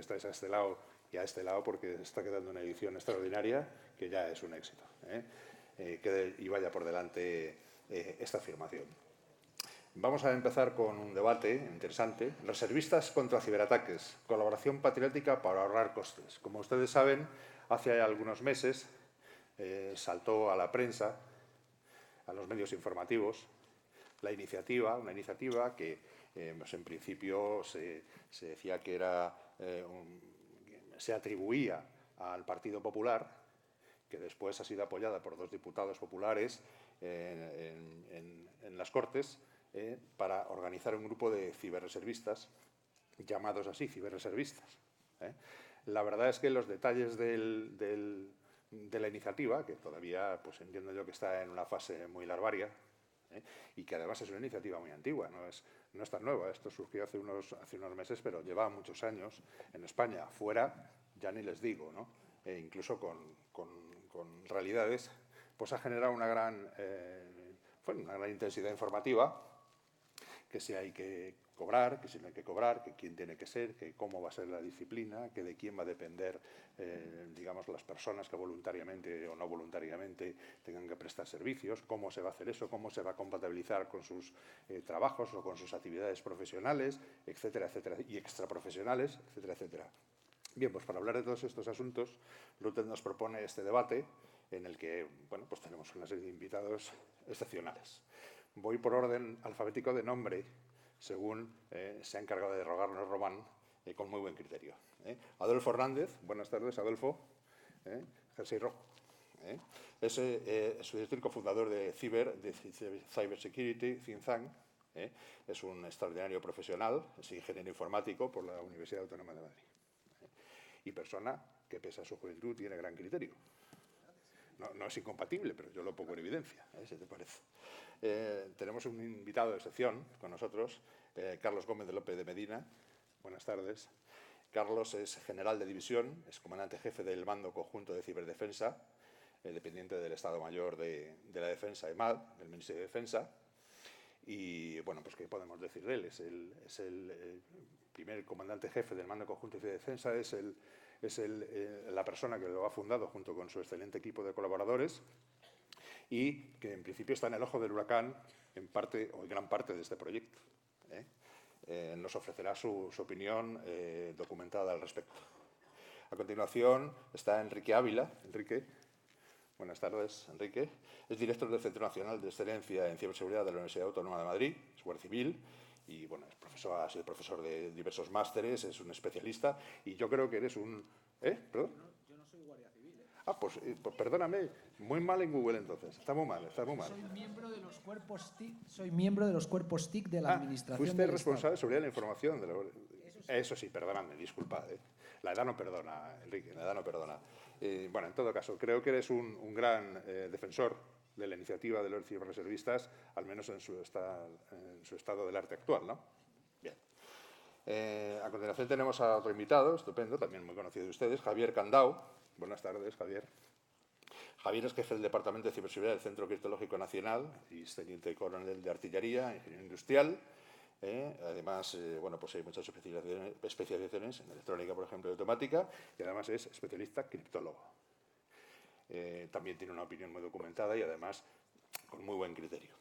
estáis a este lado y a este lado, porque está quedando una edición extraordinaria que ya es un éxito. Y vaya por delante esta afirmación. Vamos a empezar con un debate interesante. Reservistas contra ciberataques. Colaboración patriótica para ahorrar costes. Como ustedes saben, hace algunos meses saltó a la prensa, a los medios informativos, una iniciativa que pues en principio se decía que se atribuía al Partido Popular, que después ha sido apoyada por 2 diputados populares en las Cortes, para organizar un grupo de ciberreservistas, llamados así, ciberreservistas. La verdad es que los detalles de la iniciativa, que todavía pues entiendo yo que está en una fase muy larvaria, y que además es una iniciativa muy antigua, no es tan nueva. Esto surgió hace unos meses, pero lleva muchos años en España. Fuera, ya ni les digo, ¿no? Incluso con realidades, pues ha generado una gran intensidad informativa, que si hay que cobrar, que si no hay que cobrar, que quién tiene que ser, que cómo va a ser la disciplina, que de quién va a depender, digamos, las personas que voluntariamente o no voluntariamente tengan que prestar servicios, cómo se va a hacer eso, cómo se va a compatibilizar con sus trabajos o con sus actividades profesionales, etcétera, etcétera, y extraprofesionales, etcétera, etcétera. Bien, pues para hablar de todos estos asuntos, RUTED nos propone este debate en el que, bueno, pues tenemos una serie de invitados excepcionales. Voy por orden alfabético de nombre, según se ha encargado de rogarnos Román, con muy buen criterio. Adolfo Hernández, buenas tardes, Adolfo. Jersey rojo. Es el cofundador de Cybersecurity Think Tank. Es un extraordinario profesional, es ingeniero informático por la Universidad Autónoma de Madrid. Y persona que, pese a su juventud, tiene gran criterio. No es incompatible, pero yo lo pongo en evidencia, si te parece. Tenemos un invitado de excepción con nosotros, Carlos Gómez de López de Medina. Buenas tardes. Carlos es general de división, es comandante jefe del Mando Conjunto de Ciberdefensa, dependiente del Estado Mayor de la Defensa, EMAD, del Ministerio de Defensa. Y, bueno, pues, ¿qué podemos decir de él? Es el primer comandante jefe del Mando Conjunto de Defensa, es la persona que lo ha fundado junto con su excelente equipo de colaboradores y que, en principio, está en el ojo del huracán en parte o en gran parte de este proyecto. Nos ofrecerá su opinión documentada al respecto. A continuación está Enrique Ávila. Enrique. Buenas tardes, Enrique. Es director del Centro Nacional de Excelencia en Ciberseguridad de la Universidad Autónoma de Madrid, es guardia civil, y bueno, ha sido profesor de diversos másteres, es un especialista, y yo creo que eres un... ¿Perdón? Yo no soy guardia civil. Pues perdóname, muy mal en Google entonces, está muy mal. Soy miembro de los cuerpos TIC de la Administración fuiste del responsable de Estado. seguridad de la información. Eso sí, perdóname, disculpad. La edad no perdona, Enrique, la edad no perdona. Bueno, en todo caso, creo que eres un gran defensor de la iniciativa de los ciberreservistas, al menos en su estado del arte actual, ¿no? Bien. A continuación tenemos a otro invitado, estupendo, también muy conocido de ustedes, Javier Candao. Buenas tardes, Javier. Javier es jefe del Departamento de Ciberseguridad del Centro Criptológico Nacional y es teniente coronel de Artillería, ingeniero industrial. Además, bueno, pues hay muchas especializaciones en electrónica, por ejemplo, y automática, y además es especialista criptólogo. También tiene una opinión muy documentada y además con muy buen criterio.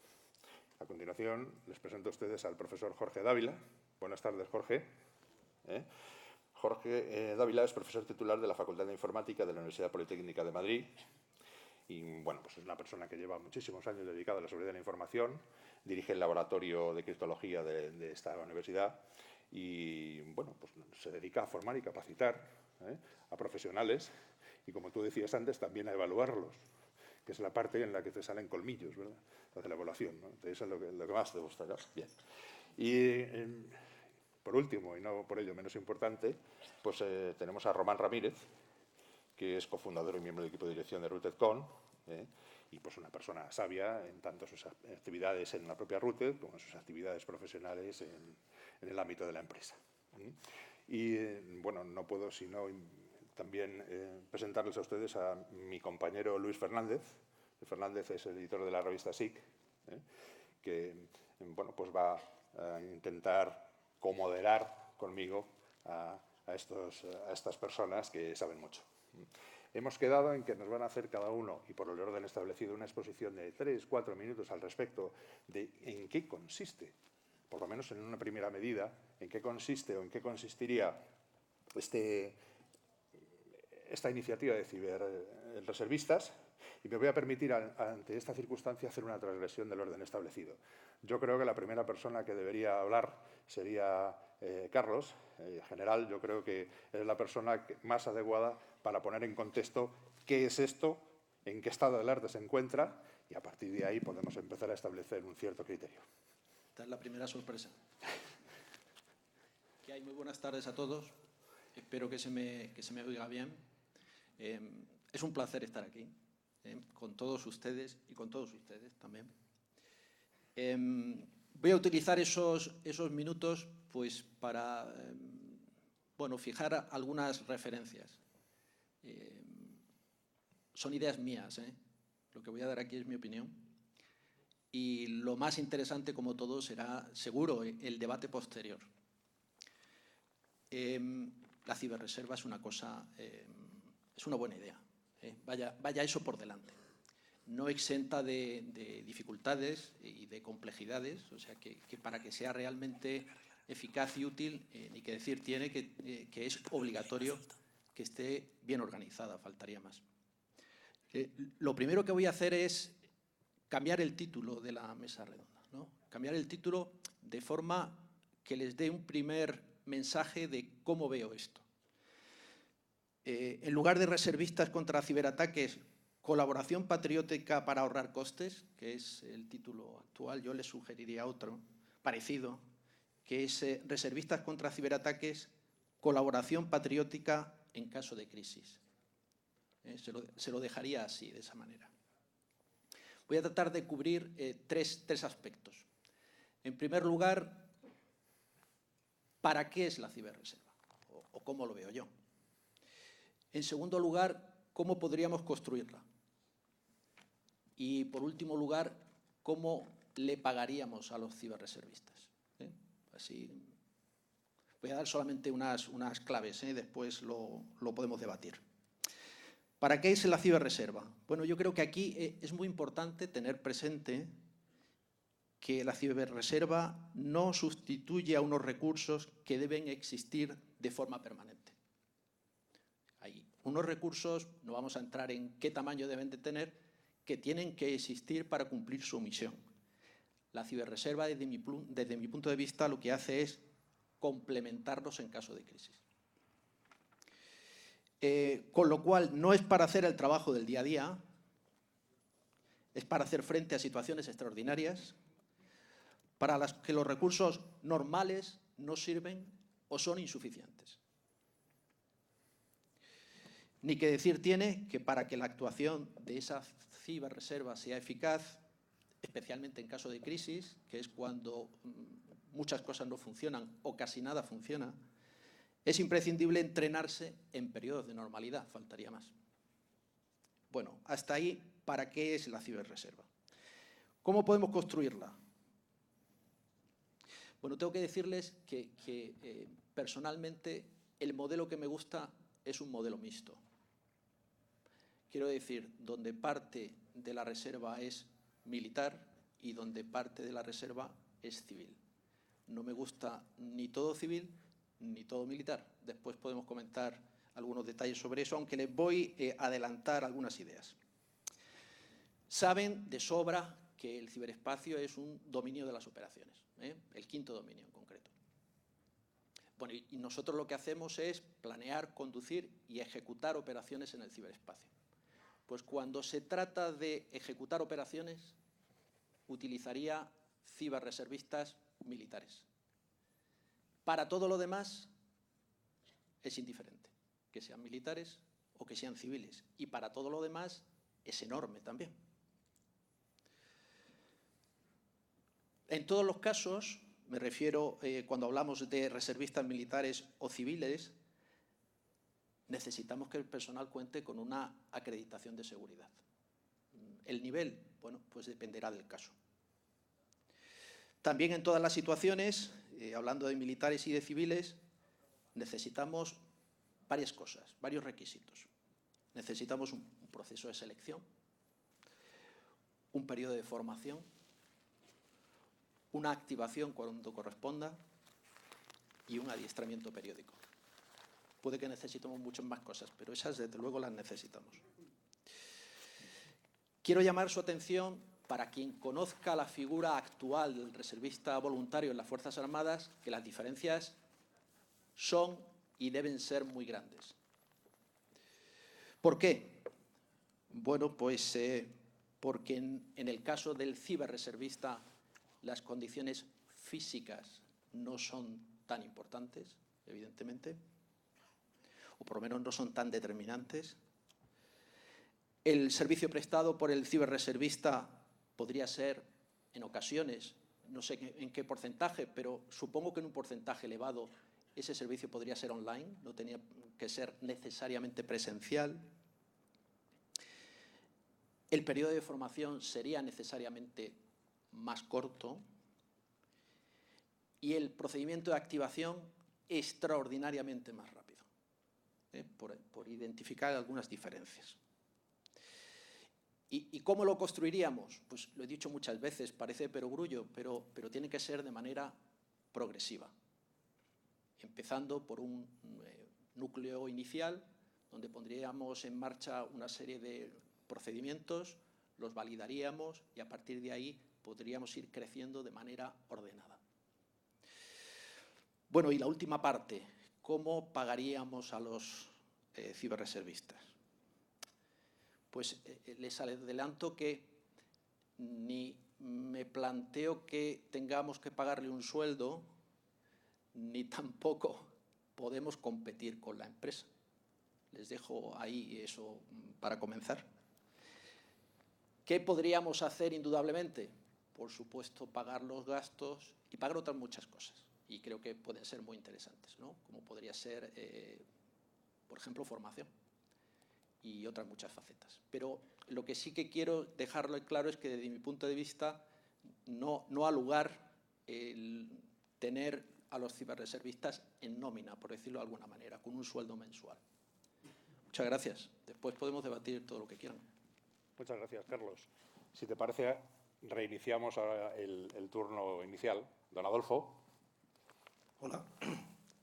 A continuación, les presento a ustedes al profesor Jorge Dávila. Buenas tardes, Jorge. Jorge Dávila es profesor titular de la Facultad de Informática de la Universidad Politécnica de Madrid. Y, bueno, pues es una persona que lleva muchísimos años dedicada a la seguridad de la información, dirige el laboratorio de criptología de esta universidad y, bueno, pues se dedica a formar y capacitar a profesionales y, como tú decías antes, también a evaluarlos, que es la parte en la que te salen colmillos, ¿verdad? La de la evaluación, ¿no? Eso es lo que más te gusta, ¿no? Bien. Y, por último, y no por ello menos importante, pues tenemos a Román Ramírez, que es cofundador y miembro del equipo de dirección de RootedCon, y pues una persona sabia en tanto sus actividades en la propia Rooted como en sus actividades profesionales en el ámbito de la empresa. Y, bueno, no puedo sino también presentarles a ustedes a mi compañero Luis Fernández. Luis Fernández es el editor de la revista SIC, que, bueno, pues va a intentar comoderar conmigo a estas personas que saben mucho. Hemos quedado en que nos van a hacer cada uno, y por el orden establecido, una exposición de 3-4 minutos al respecto de en qué consiste, por lo menos en una primera medida, en qué consiste o en qué consistiría esta iniciativa de ciberreservistas, y me voy a permitir, ante esta circunstancia, hacer una transgresión del orden establecido. Yo creo que la primera persona que debería hablar sería Carlos. En general, yo creo que es la persona más adecuada para poner en contexto qué es esto, en qué estado del arte se encuentra, y a partir de ahí podemos empezar a establecer un cierto criterio. Esta es la primera sorpresa. ¿Qué hay? Muy buenas tardes a todos. Espero que se me oiga bien. Es un placer estar aquí, con todos ustedes y con todos ustedes también. Voy a utilizar esos minutos pues, para fijar algunas referencias. Son ideas mías, Lo que voy a dar aquí es mi opinión. Y lo más interesante, como todo, será seguro el debate posterior. La ciberreserva es una cosa, es una buena idea. Vaya eso por delante. No exenta de dificultades y de complejidades, o sea que para que sea realmente eficaz y útil, ni que decir tiene que es obligatorio que esté bien organizada, faltaría más. Lo primero que voy a hacer es cambiar el título de la mesa redonda, ¿no? Cambiar el título de forma que les dé un primer mensaje de cómo veo esto. En lugar de reservistas contra ciberataques, colaboración patriótica para ahorrar costes, que es el título actual, yo les sugeriría otro parecido, que es reservistas contra ciberataques, colaboración patriótica en caso de crisis. Se lo dejaría así, de esa manera. Voy a tratar de cubrir tres aspectos. En primer lugar, ¿para qué es la ciberreserva? O cómo lo veo yo. En segundo lugar, ¿cómo podríamos construirla? Y, por último lugar, ¿cómo le pagaríamos a los ciberreservistas? Así, voy a dar solamente unas claves, después lo podemos debatir. ¿Para qué es la ciberreserva? Bueno, yo creo que aquí es muy importante tener presente que la ciberreserva no sustituye a unos recursos que deben existir de forma permanente. Hay unos recursos, no vamos a entrar en qué tamaño deben de tener, que tienen que existir para cumplir su misión. La ciberreserva, desde mi punto de vista, lo que hace es complementarlos en caso de crisis. Con lo cual, no es para hacer el trabajo del día a día, es para hacer frente a situaciones extraordinarias, para las que los recursos normales no sirven o son insuficientes. Ni que decir tiene que para que la actuación de esa ciberreserva sea eficaz, especialmente en caso de crisis, que es cuando muchas cosas no funcionan o casi nada funciona, es imprescindible entrenarse en periodos de normalidad, faltaría más. Bueno, hasta ahí, ¿para qué es la ciberreserva? ¿Cómo podemos construirla? Bueno, tengo que decirles que personalmente el modelo que me gusta es un modelo mixto. Quiero decir, donde parte de la reserva es militar y donde parte de la reserva es civil. No me gusta ni todo civil ni todo militar. Después podemos comentar algunos detalles sobre eso, aunque les voy a adelantar algunas ideas. Saben de sobra que el ciberespacio es un dominio de las operaciones, el quinto dominio en concreto. Bueno, y nosotros lo que hacemos es planear, conducir y ejecutar operaciones en el ciberespacio. Pues cuando se trata de ejecutar operaciones, utilizaría ciberreservistas militares. Para todo lo demás es indiferente, que sean militares o que sean civiles. Y para todo lo demás es enorme también. En todos los casos, me refiero, cuando hablamos de reservistas militares o civiles, necesitamos que el personal cuente con una acreditación de seguridad. El nivel, bueno, pues dependerá del caso. También en todas las situaciones, hablando de militares y de civiles, necesitamos varias cosas, varios requisitos. Necesitamos un proceso de selección, un periodo de formación, una activación cuando corresponda y un adiestramiento periódico. Puede que necesitemos muchas más cosas, pero esas desde luego las necesitamos. Quiero llamar su atención, para quien conozca la figura actual del reservista voluntario en las Fuerzas Armadas, que las diferencias son y deben ser muy grandes. ¿Por qué? Bueno, pues porque en el caso del ciberreservista las condiciones físicas no son tan importantes, evidentemente, o por lo menos no son tan determinantes. El servicio prestado por el ciberreservista podría ser, en ocasiones, no sé en qué porcentaje, pero supongo que en un porcentaje elevado ese servicio podría ser online, no tenía que ser necesariamente presencial. El periodo de formación sería necesariamente más corto y el procedimiento de activación extraordinariamente más rápido, por identificar algunas diferencias. ¿Y cómo lo construiríamos? Pues lo he dicho muchas veces, parece perogrullo, pero tiene que ser de manera progresiva, empezando por un núcleo inicial donde pondríamos en marcha una serie de procedimientos, los validaríamos y a partir de ahí podríamos ir creciendo de manera ordenada. Bueno, y la última parte, ¿cómo pagaríamos a los ciberreservistas? Pues les adelanto que ni me planteo que tengamos que pagarle un sueldo, ni tampoco podemos competir con la empresa. Les dejo ahí eso para comenzar. ¿Qué podríamos hacer indudablemente? Por supuesto, pagar los gastos y pagar otras muchas cosas. Y creo que pueden ser muy interesantes, ¿no? Como podría ser, por ejemplo, formación y otras muchas facetas. Pero lo que sí que quiero dejarlo claro es que desde mi punto de vista no ha lugar el tener a los ciberreservistas en nómina, por decirlo de alguna manera, con un sueldo mensual. Muchas gracias. Después podemos debatir todo lo que quieran. Muchas gracias, Carlos. Si te parece, reiniciamos ahora el turno inicial. Don Adolfo. Hola.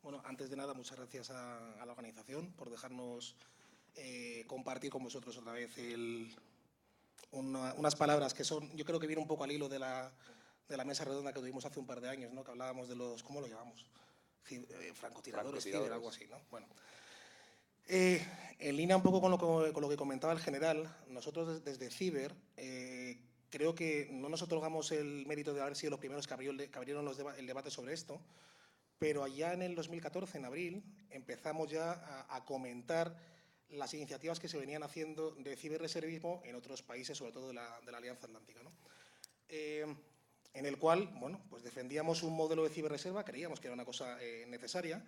Bueno, antes de nada, muchas gracias a la organización por dejarnos compartir con vosotros otra vez unas palabras que son, yo creo que viene un poco al hilo de la mesa redonda que tuvimos hace un par de años, ¿no? Que hablábamos de los, ¿cómo lo llamamos? Francotiradores, ciber, algo así, ¿no? Bueno. En línea un poco con lo que comentaba el general, nosotros desde Ciber creo que no nos otorgamos el mérito de haber sido los primeros que abrieron el debate sobre esto, pero allá en el 2014, en abril, empezamos ya a comentar las iniciativas que se venían haciendo de ciberreservismo en otros países, sobre todo de la Alianza Atlántica, ¿no? En el cual, bueno, pues defendíamos un modelo de ciberreserva, creíamos que era una cosa necesaria.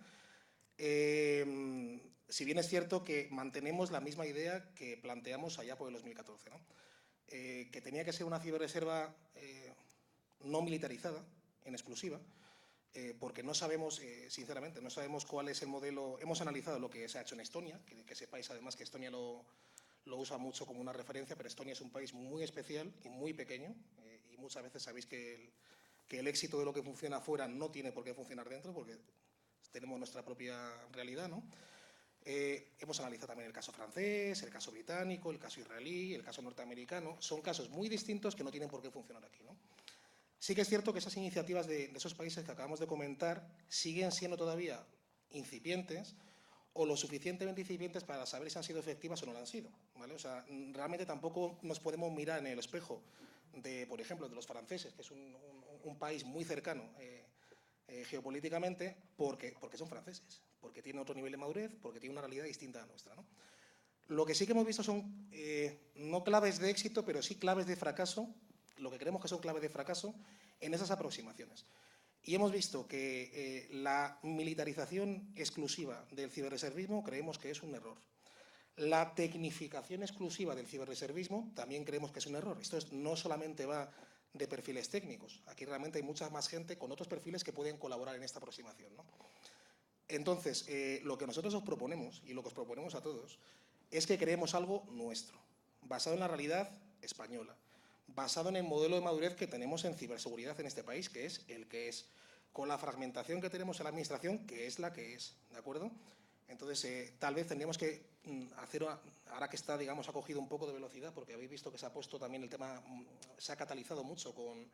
Si bien es cierto que mantenemos la misma idea que planteamos allá por el 2014, ¿no? Que tenía que ser una ciberreserva no militarizada, en exclusiva, porque no sabemos, sinceramente, no sabemos cuál es el modelo. Hemos analizado lo que se ha hecho en Estonia, que sepáis además que Estonia lo usa mucho como una referencia, pero Estonia es un país muy especial y muy pequeño, y muchas veces sabéis que el éxito de lo que funciona afuera no tiene por qué funcionar dentro, porque tenemos nuestra propia realidad, ¿no? Hemos analizado también el caso francés, el caso británico, el caso israelí, el caso norteamericano. Son casos muy distintos que no tienen por qué funcionar aquí, ¿no? Sí que es cierto que esas iniciativas de esos países que acabamos de comentar siguen siendo todavía incipientes o lo suficientemente incipientes para saber si han sido efectivas o no lo han sido, ¿vale? O sea, realmente tampoco nos podemos mirar en el espejo de, por ejemplo, de los franceses, que es un país muy cercano geopolíticamente, porque son franceses, porque tienen otro nivel de madurez, porque tienen una realidad distinta a la nuestra, ¿no? Lo que sí que hemos visto son no claves de éxito, pero sí claves de fracaso, lo que creemos que son claves de fracaso en esas aproximaciones. Y hemos visto que la militarización exclusiva del ciberreservismo creemos que es un error. La tecnificación exclusiva del ciberreservismo también creemos que es un error. Esto no solamente va de perfiles técnicos. Aquí realmente hay mucha más gente con otros perfiles que pueden colaborar en esta aproximación, ¿no? Entonces, lo que nosotros os proponemos, y lo que os proponemos a todos, es que creemos algo nuestro, basado en la realidad española, basado en el modelo de madurez que tenemos en ciberseguridad en este país, que es el que es, con la fragmentación que tenemos en la administración, que es la que es, ¿de acuerdo? Entonces, tal vez tendríamos que hacer, ahora que está, digamos, ha cogido un poco de velocidad, porque habéis visto que se ha puesto también el tema, se ha catalizado mucho con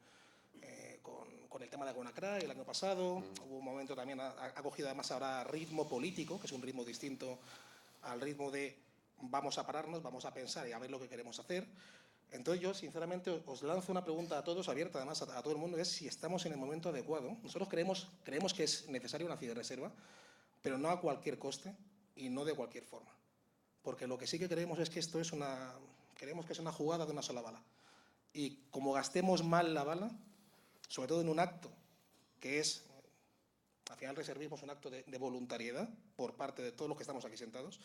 el tema de Agonacra el año pasado. Hubo un momento también, ha cogido además ahora ritmo político, que es un ritmo distinto al ritmo de vamos a pararnos, vamos a pensar y a ver lo que queremos hacer. Entonces yo, sinceramente, os lanzo una pregunta a todos, abierta además a todo el mundo, es si estamos en el momento adecuado. Nosotros creemos que es necesaria una ciberreserva, pero no a cualquier coste y no de cualquier forma. Porque lo que sí que creemos es que esto es creemos que es una jugada de una sola bala. Y como gastemos mal la bala, sobre todo en un acto que es, al final el reservismo es un acto de voluntariedad por parte de todos los que estamos aquí sentados,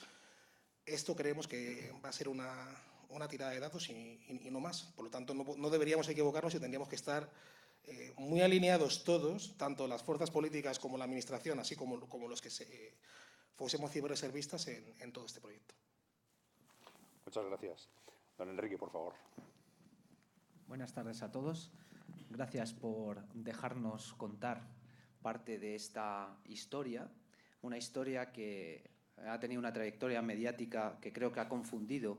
esto creemos que va a ser una tirada de datos y no más. Por lo tanto, no deberíamos equivocarnos y tendríamos que estar muy alineados todos, tanto las fuerzas políticas como la administración, así como los que fuésemos ciberreservistas en todo este proyecto. Muchas gracias. Don Enrique, por favor. Buenas tardes a todos. Gracias por dejarnos contar parte de esta historia, una historia que ha tenido una trayectoria mediática que creo que ha confundido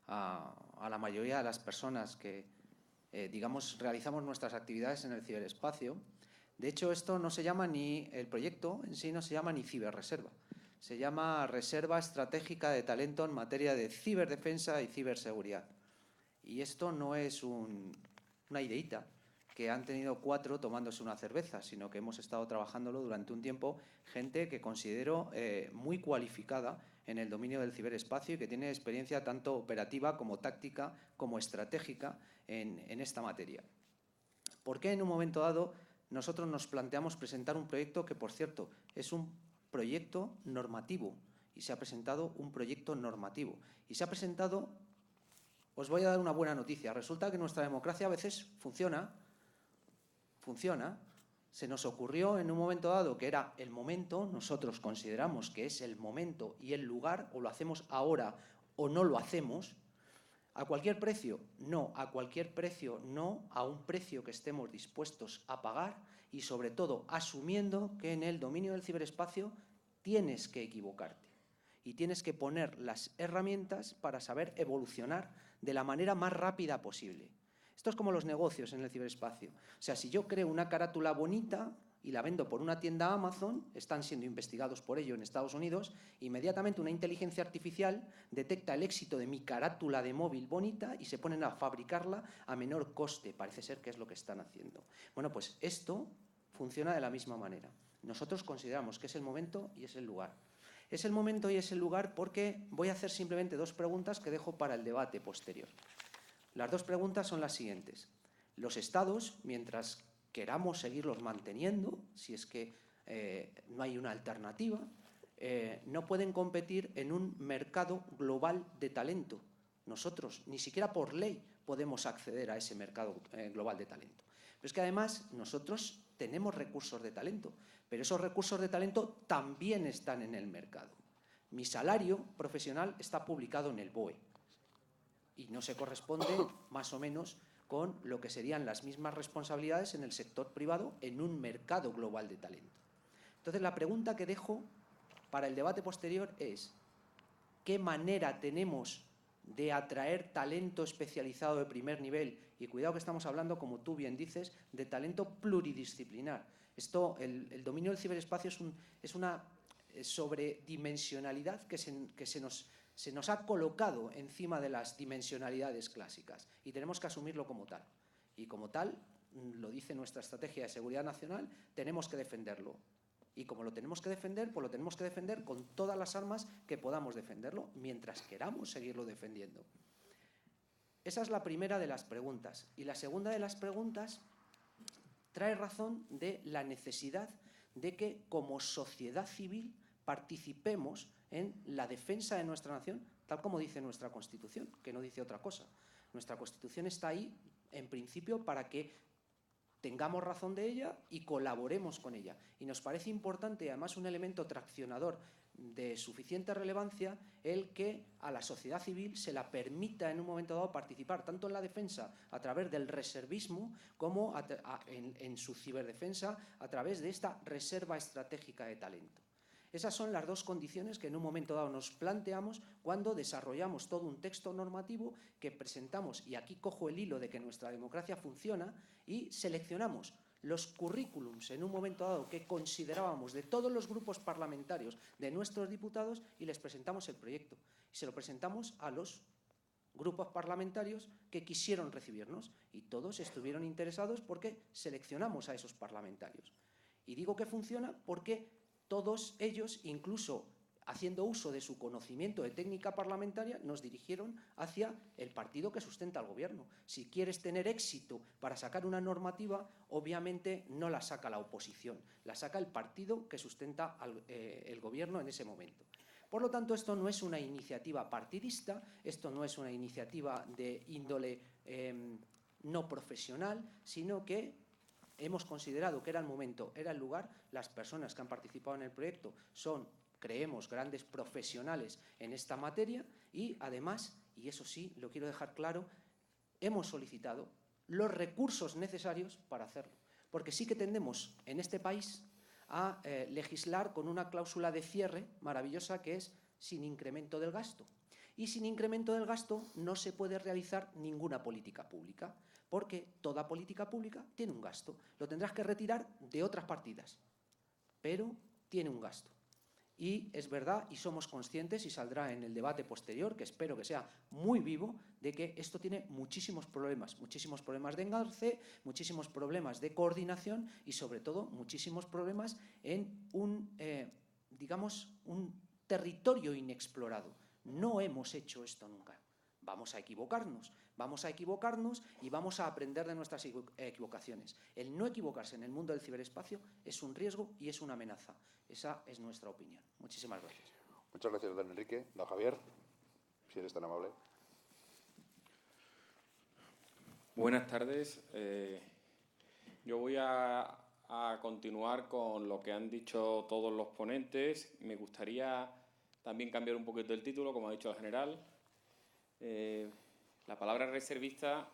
a la mayoría de las personas que, digamos, realizamos nuestras actividades en el ciberespacio. De hecho, esto no se llama el proyecto en sí no se llama ni ciberreserva, se llama Reserva Estratégica de Talento en materia de ciberdefensa y ciberseguridad. Y esto no es una ideita que han tenido 4 tomándose una cerveza, sino que hemos estado trabajándolo durante un tiempo, gente que considero muy cualificada en el dominio del ciberespacio y que tiene experiencia tanto operativa como táctica como estratégica en esta materia. ¿Por qué en un momento dado nosotros nos planteamos presentar un proyecto que, por cierto, es un proyecto normativo? Y se ha presentado un proyecto normativo. Y se ha presentado, os voy a dar una buena noticia, resulta que nuestra democracia a veces funciona. Se nos ocurrió en un momento dado que era el momento, nosotros consideramos que es el momento y el lugar, o lo hacemos ahora o no lo hacemos. ¿A cualquier precio? No, a cualquier precio no, a un precio que estemos dispuestos a pagar y sobre todo asumiendo que en el dominio del ciberespacio tienes que equivocarte y tienes que poner las herramientas para saber evolucionar de la manera más rápida posible. Esto es como los negocios en el ciberespacio. O sea, si yo creo una carátula bonita y la vendo por una tienda Amazon, están siendo investigados por ello en Estados Unidos, inmediatamente una inteligencia artificial detecta el éxito de mi carátula de móvil bonita y se ponen a fabricarla a menor coste. Parece ser que es lo que están haciendo. Bueno, pues esto funciona de la misma manera. Nosotros consideramos que es el momento y es el lugar. Es el momento y es el lugar porque voy a hacer simplemente 2 preguntas que dejo para el debate posterior. Las 2 preguntas son las siguientes. Los estados, mientras queramos seguirlos manteniendo, si es que no hay una alternativa, no pueden competir en un mercado global de talento. Nosotros, ni siquiera por ley, podemos acceder a ese mercado global de talento. Pero es que además nosotros tenemos recursos de talento, pero esos recursos de talento también están en el mercado. Mi salario profesional está publicado en el BOE y no se corresponde más o menos con lo que serían las mismas responsabilidades en el sector privado en un mercado global de talento. Entonces, la pregunta que dejo para el debate posterior es ¿qué manera tenemos de atraer talento especializado de primer nivel? Y cuidado que estamos hablando, como tú bien dices, de talento pluridisciplinar. El dominio del ciberespacio es una sobredimensionalidad que se nos ha colocado encima de las dimensionalidades clásicas y tenemos que asumirlo como tal. Y como tal, lo dice nuestra estrategia de seguridad nacional, tenemos que defenderlo. Y como lo tenemos que defender, pues lo tenemos que defender con todas las armas que podamos defenderlo, mientras queramos seguirlo defendiendo. Esa es la primera de las preguntas. Y la segunda de las preguntas trae razón de la necesidad de que como sociedad civil participemos en la defensa de nuestra nación, tal como dice nuestra Constitución, que no dice otra cosa. Nuestra Constitución está ahí, en principio, para que tengamos razón de ella y colaboremos con ella. Y nos parece importante, y además un elemento traccionador de suficiente relevancia, el que a la sociedad civil se la permita en un momento dado participar tanto en la defensa a través del reservismo como en su ciberdefensa a través de esta reserva estratégica de talento. Esas son las dos condiciones que en un momento dado nos planteamos cuando desarrollamos todo un texto normativo que presentamos, y aquí cojo el hilo de que nuestra democracia funciona, y seleccionamos los currículums en un momento dado que considerábamos de todos los grupos parlamentarios de nuestros diputados y les presentamos el proyecto. Y se lo presentamos a los grupos parlamentarios que quisieron recibirnos y todos estuvieron interesados porque seleccionamos a esos parlamentarios. Y digo que funciona porque todos ellos, incluso haciendo uso de su conocimiento de técnica parlamentaria, nos dirigieron hacia el partido que sustenta al Gobierno. Si quieres tener éxito para sacar una normativa, obviamente no la saca la oposición, la saca el partido que sustenta el Gobierno en ese momento. Por lo tanto, esto no es una iniciativa partidista, esto no es una iniciativa de índole no profesional, sino que hemos considerado que era el momento, era el lugar. Las personas que han participado en el proyecto son, creemos, grandes profesionales en esta materia y, además, y eso sí, lo quiero dejar claro, hemos solicitado los recursos necesarios para hacerlo. Porque sí que tendemos en este país a legislar con una cláusula de cierre maravillosa que es sin incremento del gasto. Y sin incremento del gasto no se puede realizar ninguna política pública, porque toda política pública tiene un gasto. Lo tendrás que retirar de otras partidas, pero tiene un gasto. Y es verdad, y somos conscientes, y saldrá en el debate posterior, que espero que sea muy vivo, de que esto tiene muchísimos problemas de engarce, muchísimos problemas de coordinación y, sobre todo, muchísimos problemas en un territorio inexplorado. No hemos hecho esto nunca. Vamos a equivocarnos y vamos a aprender de nuestras equivocaciones. El no equivocarse en el mundo del ciberespacio es un riesgo y es una amenaza. Esa es nuestra opinión. Muchísimas gracias. Muchas gracias, don Enrique. Don Javier, si eres tan amable. Buenas tardes. Yo voy a continuar con lo que han dicho todos los ponentes. Me gustaría también cambiar un poquito el título, como ha dicho el general. La palabra reservista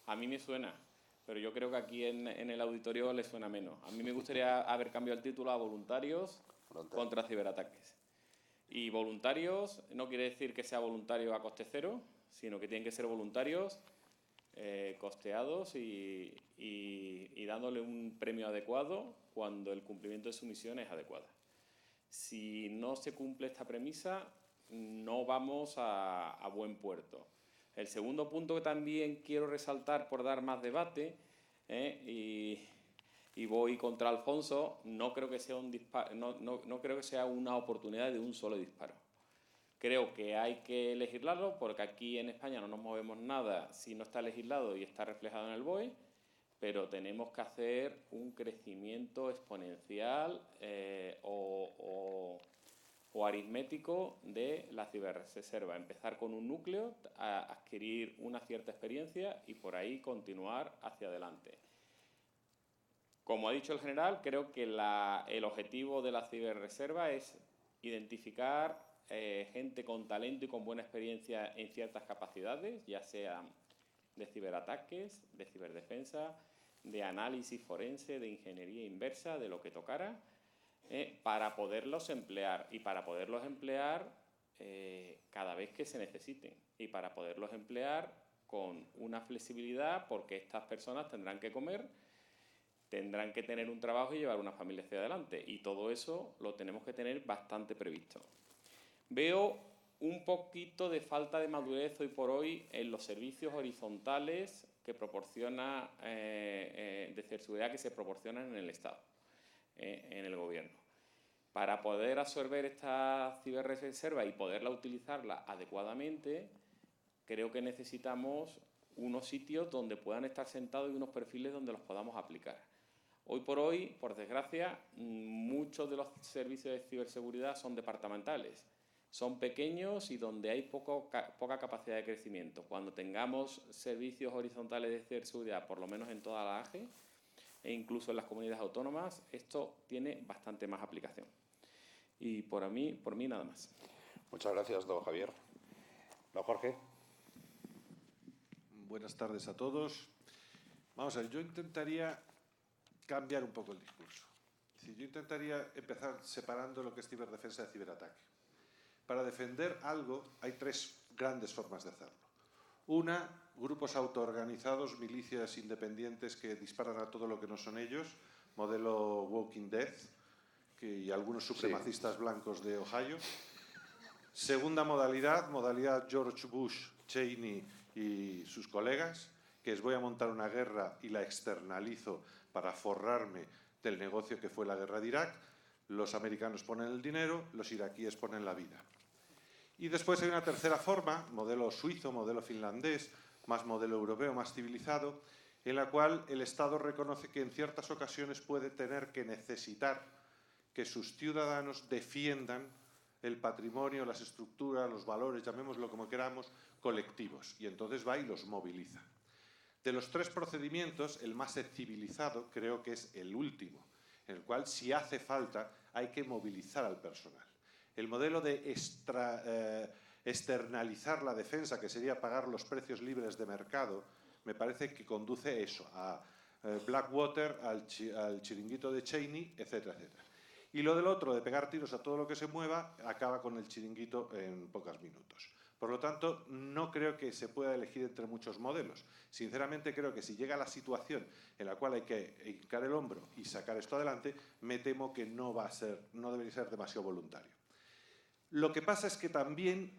a mí me suena, pero yo creo que aquí en el auditorio le suena menos. A mí me gustaría haber cambiado el título a voluntarios contra ciberataques. Y voluntarios no quiere decir que sea voluntario a coste cero, sino que tienen que ser voluntarios costeados y dándole un premio adecuado cuando el cumplimiento de su misión es adecuado. Si no se cumple esta premisa, no vamos a buen puerto. El segundo punto que también quiero resaltar por dar más debate, y voy contra Alfonso, no creo que sea no creo que sea una oportunidad de un solo disparo. Creo que hay que legislarlo porque aquí en España no nos movemos nada si no está legislado y está reflejado en el BOE, pero tenemos que hacer un crecimiento exponencial o aritmético de la ciberreserva. Empezar con un núcleo, adquirir una cierta experiencia y por ahí continuar hacia adelante. Como ha dicho el general, creo que el objetivo de la ciberreserva es identificar gente con talento y con buena experiencia en ciertas capacidades, ya sean de ciberataques, de ciberdefensa, de análisis forense, de ingeniería inversa, de lo que tocara, para poderlos emplear y para poderlos emplear cada vez que se necesiten y para poderlos emplear con una flexibilidad porque estas personas tendrán que comer, tendrán que tener un trabajo y llevar una familia hacia adelante y todo eso lo tenemos que tener bastante previsto. Veo un poquito de falta de madurez hoy por hoy en los servicios horizontales que proporciona de ciberseguridad que se proporcionan en el Estado, en el Gobierno. Para poder absorber esta ciberreserva y poderla utilizarla adecuadamente, creo que necesitamos unos sitios donde puedan estar sentados y unos perfiles donde los podamos aplicar. Hoy por hoy, por desgracia, muchos de los servicios de ciberseguridad son departamentales. son pequeños y donde hay poca capacidad de crecimiento. Cuando tengamos servicios horizontales de ciberseguridad, por lo menos en toda la AGE, e incluso en las comunidades autónomas, esto tiene bastante más aplicación. Y por mí nada más. Muchas gracias, don Javier. Don Jorge. Buenas tardes a todos. Vamos a ver, yo intentaría cambiar un poco el discurso. Es decir, yo intentaría empezar separando lo que es ciberdefensa de ciberataque. Para defender algo hay tres grandes formas de hacerlo. Una, grupos autoorganizados, milicias independientes que disparan a todo lo que no son ellos, modelo Walking Dead, y algunos supremacistas blancos de Ohio. Segunda modalidad George Bush, Cheney y sus colegas, que es voy a montar una guerra y la externalizo para forrarme del negocio que fue la guerra de Irak. Los americanos ponen el dinero, los iraquíes ponen la vida. Y después hay una tercera forma, modelo suizo, modelo finlandés, más modelo europeo, más civilizado, en la cual el Estado reconoce que en ciertas ocasiones puede tener que necesitar que sus ciudadanos defiendan el patrimonio, las estructuras, los valores, llamémoslo como queramos, colectivos. Y entonces va y los moviliza. De los tres procedimientos, el más civilizado creo que es el último, en el cual si hace falta hay que movilizar al personal. El modelo de externalizar la defensa, que sería pagar los precios libres de mercado, me parece que conduce eso, a Blackwater, al chiringuito de Cheney, etcétera, etcétera. Y lo del otro, de pegar tiros a todo lo que se mueva, acaba con el chiringuito en pocos minutos. Por lo tanto, no creo que se pueda elegir entre muchos modelos. Sinceramente, creo que si llega la situación en la cual hay que hincar el hombro y sacar esto adelante, me temo que no debería ser demasiado voluntario. Lo que pasa es que también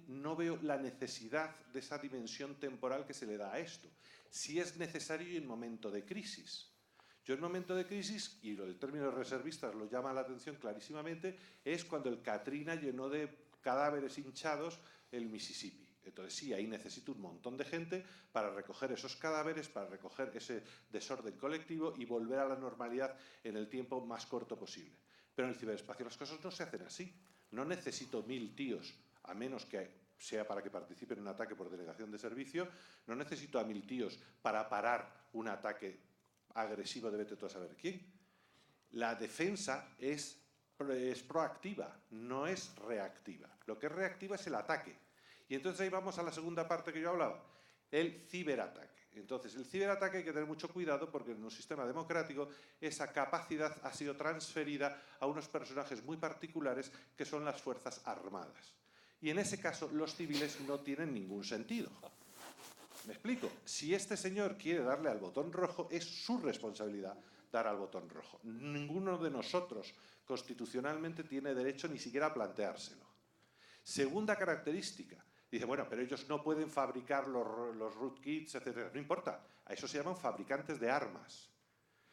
no veo la necesidad de esa dimensión temporal que se le da a esto. Si es necesario y en momento de crisis. Yo en momento de crisis, y el término de reservistas lo llama la atención clarísimamente, es cuando el Katrina llenó de cadáveres hinchados el Mississippi. Entonces sí, ahí necesito un montón de gente para recoger esos cadáveres, para recoger ese desorden colectivo y volver a la normalidad en el tiempo más corto posible. Pero en el ciberespacio las cosas no se hacen así. No necesito 1000 tíos, a menos que sea para que participen en un ataque por delegación de servicio, no necesito a 1000 tíos para parar un ataque agresivo de vete tú a saber quién. La defensa es proactiva, no es reactiva. Lo que es reactiva es el ataque. Y entonces ahí vamos a la segunda parte que yo hablaba, el ciberataque. Entonces, el ciberataque hay que tener mucho cuidado porque en un sistema democrático esa capacidad ha sido transferida a unos personajes muy particulares que son las Fuerzas Armadas. Y en ese caso los civiles no tienen ningún sentido. ¿Me explico? Si este señor quiere darle al botón rojo, es su responsabilidad dar al botón rojo. Ninguno de nosotros constitucionalmente tiene derecho ni siquiera a planteárselo. Segunda característica. Dice, bueno, pero ellos no pueden fabricar los rootkits, etc. No importa, a eso se llaman fabricantes de armas.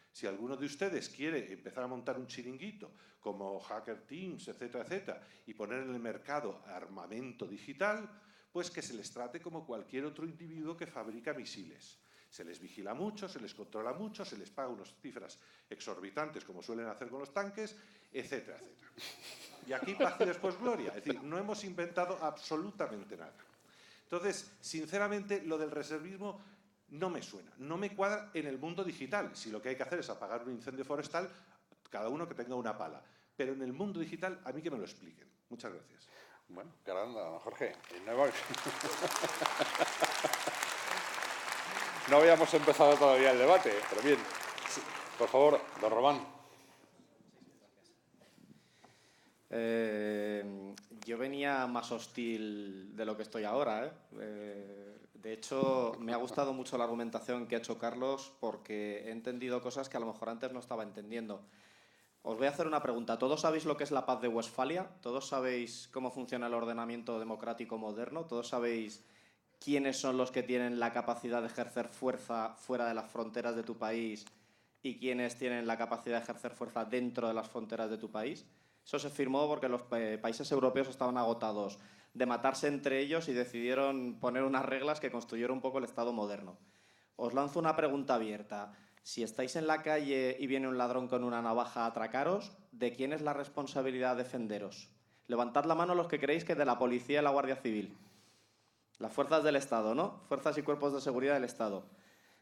Si alguno de ustedes quiere empezar a montar un chiringuito como Hacker Teams, etcétera, etcétera, y poner en el mercado armamento digital, pues que se les trate como cualquier otro individuo que fabrica misiles. Se les vigila mucho, se les controla mucho, se les paga unas cifras exorbitantes, como suelen hacer con los tanques, etcétera, etcétera. Y aquí paz y después gloria. Es decir, no hemos inventado absolutamente nada. Entonces, sinceramente, lo del reservismo no me suena, no me cuadra en el mundo digital. Si lo que hay que hacer es apagar un incendio forestal, cada uno que tenga una pala. Pero en el mundo digital, a mí que me lo expliquen. Muchas gracias. Bueno, caramba, Jorge. No habíamos empezado todavía el debate, pero bien. Por favor, don Román. Yo venía más hostil de lo que estoy ahora. De hecho, me ha gustado mucho la argumentación que ha hecho Carlos porque he entendido cosas que a lo mejor antes no estaba entendiendo. Os voy a hacer una pregunta. ¿Todos sabéis lo que es la paz de Westfalia? ¿Todos sabéis cómo funciona el ordenamiento democrático moderno? ¿Todos sabéis quiénes son los que tienen la capacidad de ejercer fuerza fuera de las fronteras de tu país y quiénes tienen la capacidad de ejercer fuerza dentro de las fronteras de tu país? Eso se firmó porque los países europeos estaban agotados de matarse entre ellos y decidieron poner unas reglas que construyeron un poco el Estado moderno. Os lanzo una pregunta abierta. Si estáis en la calle y viene un ladrón con una navaja a atracaros, ¿de quién es la responsabilidad defenderos? Levantad la mano los que creéis que de la policía y la Guardia Civil. Las fuerzas del Estado, ¿no? Fuerzas y cuerpos de seguridad del Estado.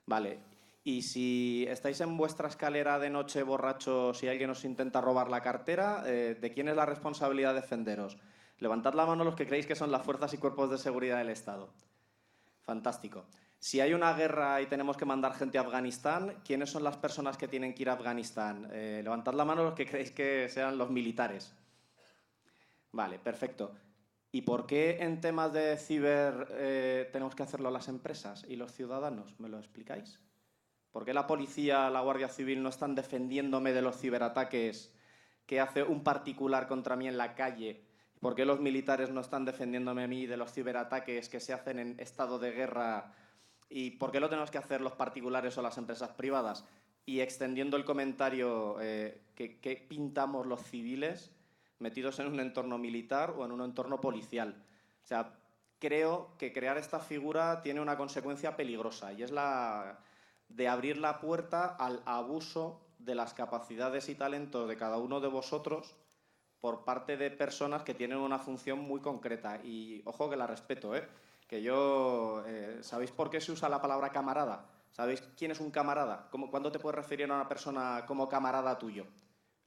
Vale. Y si estáis en vuestra escalera de noche borrachos y alguien os intenta robar la cartera, ¿de quién es la responsabilidad de defenderos? Levantad la mano los que creéis que son las fuerzas y cuerpos de seguridad del Estado. Fantástico. Si hay una guerra y tenemos que mandar gente a Afganistán, ¿quiénes son las personas que tienen que ir a Afganistán? Levantad la mano los que creéis que sean los militares. Vale, perfecto. ¿Y por qué en temas de ciber tenemos que hacerlo las empresas y los ciudadanos? ¿Me lo explicáis? ¿Por qué la policía, la Guardia Civil no están defendiéndome de los ciberataques que hace un particular contra mí en la calle? ¿Por qué los militares no están defendiéndome a mí de los ciberataques que se hacen en estado de guerra? ¿Y por qué lo tenemos que hacer los particulares o las empresas privadas? Y extendiendo el comentario, ¿qué pintamos los civiles metidos en un entorno militar o en un entorno policial? O sea, creo que crear esta figura tiene una consecuencia peligrosa y es la de abrir la puerta al abuso de las capacidades y talentos de cada uno de vosotros por parte de personas que tienen una función muy concreta. Y ojo que la respeto, que yo... ¿Sabéis por qué se usa la palabra camarada? ¿Sabéis quién es un camarada? ¿Cuándo te puedes referir a una persona como camarada tuyo?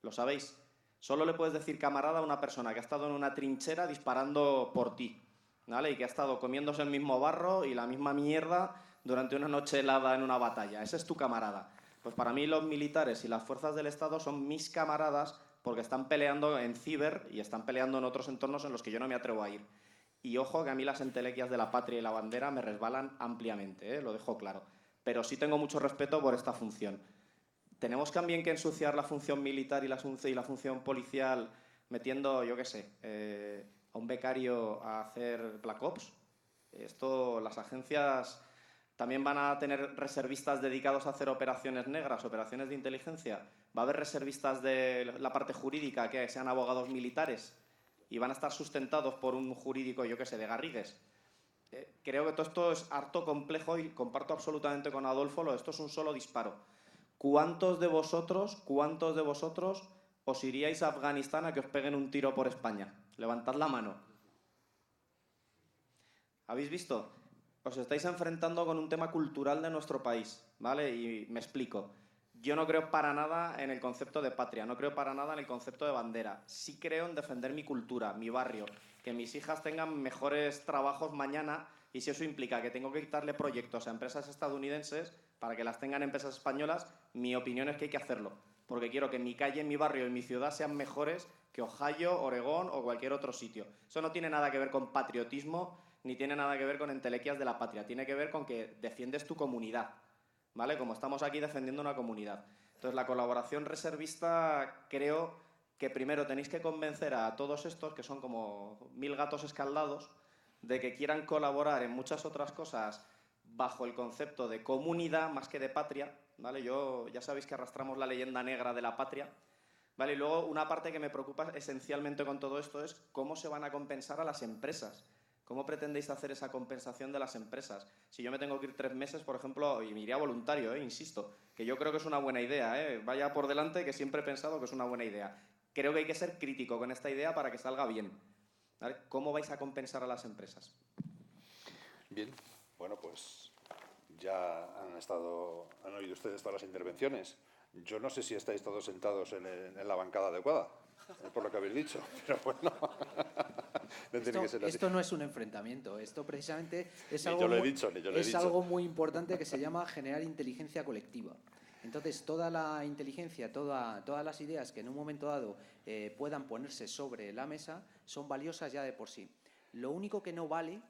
¿Lo sabéis? Solo le puedes decir camarada a una persona que ha estado en una trinchera disparando por ti, ¿vale? Y que ha estado comiéndose el mismo barro y la misma mierda durante una noche helada en una batalla. Ese es tu camarada. Pues para mí los militares y las fuerzas del Estado son mis camaradas porque están peleando en ciber y están peleando en otros entornos en los que yo no me atrevo a ir. Y ojo que a mí las entelequias de la patria y la bandera me resbalan ampliamente, lo dejo claro. Pero sí tengo mucho respeto por esta función. ¿Tenemos también que ensuciar la función militar y la función policial metiendo, yo qué sé, a un becario a hacer Black Ops? Esto, las agencias también van a tener reservistas dedicados a hacer operaciones negras, operaciones de inteligencia. Va a haber reservistas de la parte jurídica que sean abogados militares y van a estar sustentados por un jurídico, yo qué sé, de Garrigues. Creo que todo esto es harto complejo y comparto absolutamente con Adolfo, esto es un solo disparo. ¿Cuántos de vosotros os iríais a Afganistán a que os peguen un tiro por España? Levantad la mano. ¿Habéis visto? Os estáis enfrentando con un tema cultural de nuestro país, ¿vale? Y me explico. Yo no creo para nada en el concepto de patria, no creo para nada en el concepto de bandera. Sí creo en defender mi cultura, mi barrio, que mis hijas tengan mejores trabajos mañana y si eso implica que tengo que quitarle proyectos a empresas estadounidenses para que las tengan empresas españolas, mi opinión es que hay que hacerlo. Porque quiero que mi calle, mi barrio y mi ciudad sean mejores que Ohio, Oregón o cualquier otro sitio. Eso no tiene nada que ver con patriotismo ni tiene nada que ver con entelequias de la patria. Tiene que ver con que defiendes tu comunidad, ¿vale? Como estamos aquí defendiendo una comunidad. Entonces, la colaboración reservista, creo que primero tenéis que convencer a todos estos, que son como 1000 gatos escaldados, de que quieran colaborar en muchas otras cosas bajo el concepto de comunidad más que de patria, ¿vale? Ya sabéis que arrastramos la leyenda negra de la patria, ¿vale? Y luego una parte que me preocupa esencialmente con todo esto es cómo se van a compensar a las empresas. ¿Cómo pretendéis hacer esa compensación de las empresas? Si yo me tengo que ir 3 meses, por ejemplo, y me iría voluntario, insisto, que yo creo que es una buena idea, vaya por delante que siempre he pensado que es una buena idea. Creo que hay que ser crítico con esta idea para que salga bien, ¿vale? ¿Cómo vais a compensar a las empresas? Bien, bueno, pues ya han oído ustedes todas las intervenciones. Yo no sé si estáis todos sentados en la bancada adecuada, por lo que habéis dicho, pero bueno... Esto no es un enfrentamiento, esto precisamente es algo muy importante que se llama generar inteligencia colectiva. Entonces, toda la inteligencia, todas las ideas que en un momento dado puedan ponerse sobre la mesa son valiosas ya de por sí. Lo único que no vale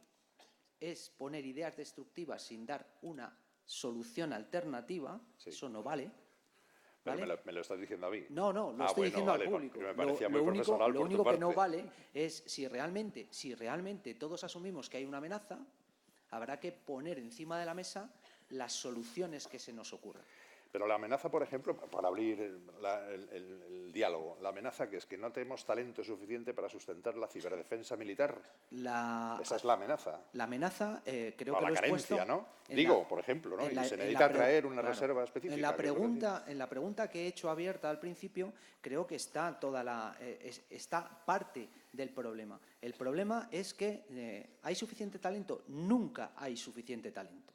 es poner ideas destructivas sin dar una solución alternativa, sí. Eso no vale. ¿Vale? ¿Me lo estás diciendo a mí? No, lo estoy diciendo al público. Me parecía muy profesional lo por único tu que no parte. vale es si realmente todos asumimos que hay una amenaza, habrá que poner encima de la mesa las soluciones que se nos ocurran. Pero la amenaza, por ejemplo, para abrir el diálogo, la amenaza que es que no tenemos talento suficiente para sustentar la ciberdefensa militar. Esa es la amenaza. La amenaza, creo O que la lo he carencia, expuesto ¿no? Digo, por ejemplo, ¿no? Y se necesita traer una reserva específica. En la pregunta que he hecho abierta al principio, creo que está está parte del problema. El problema es que ¿hay suficiente talento? Nunca hay suficiente talento.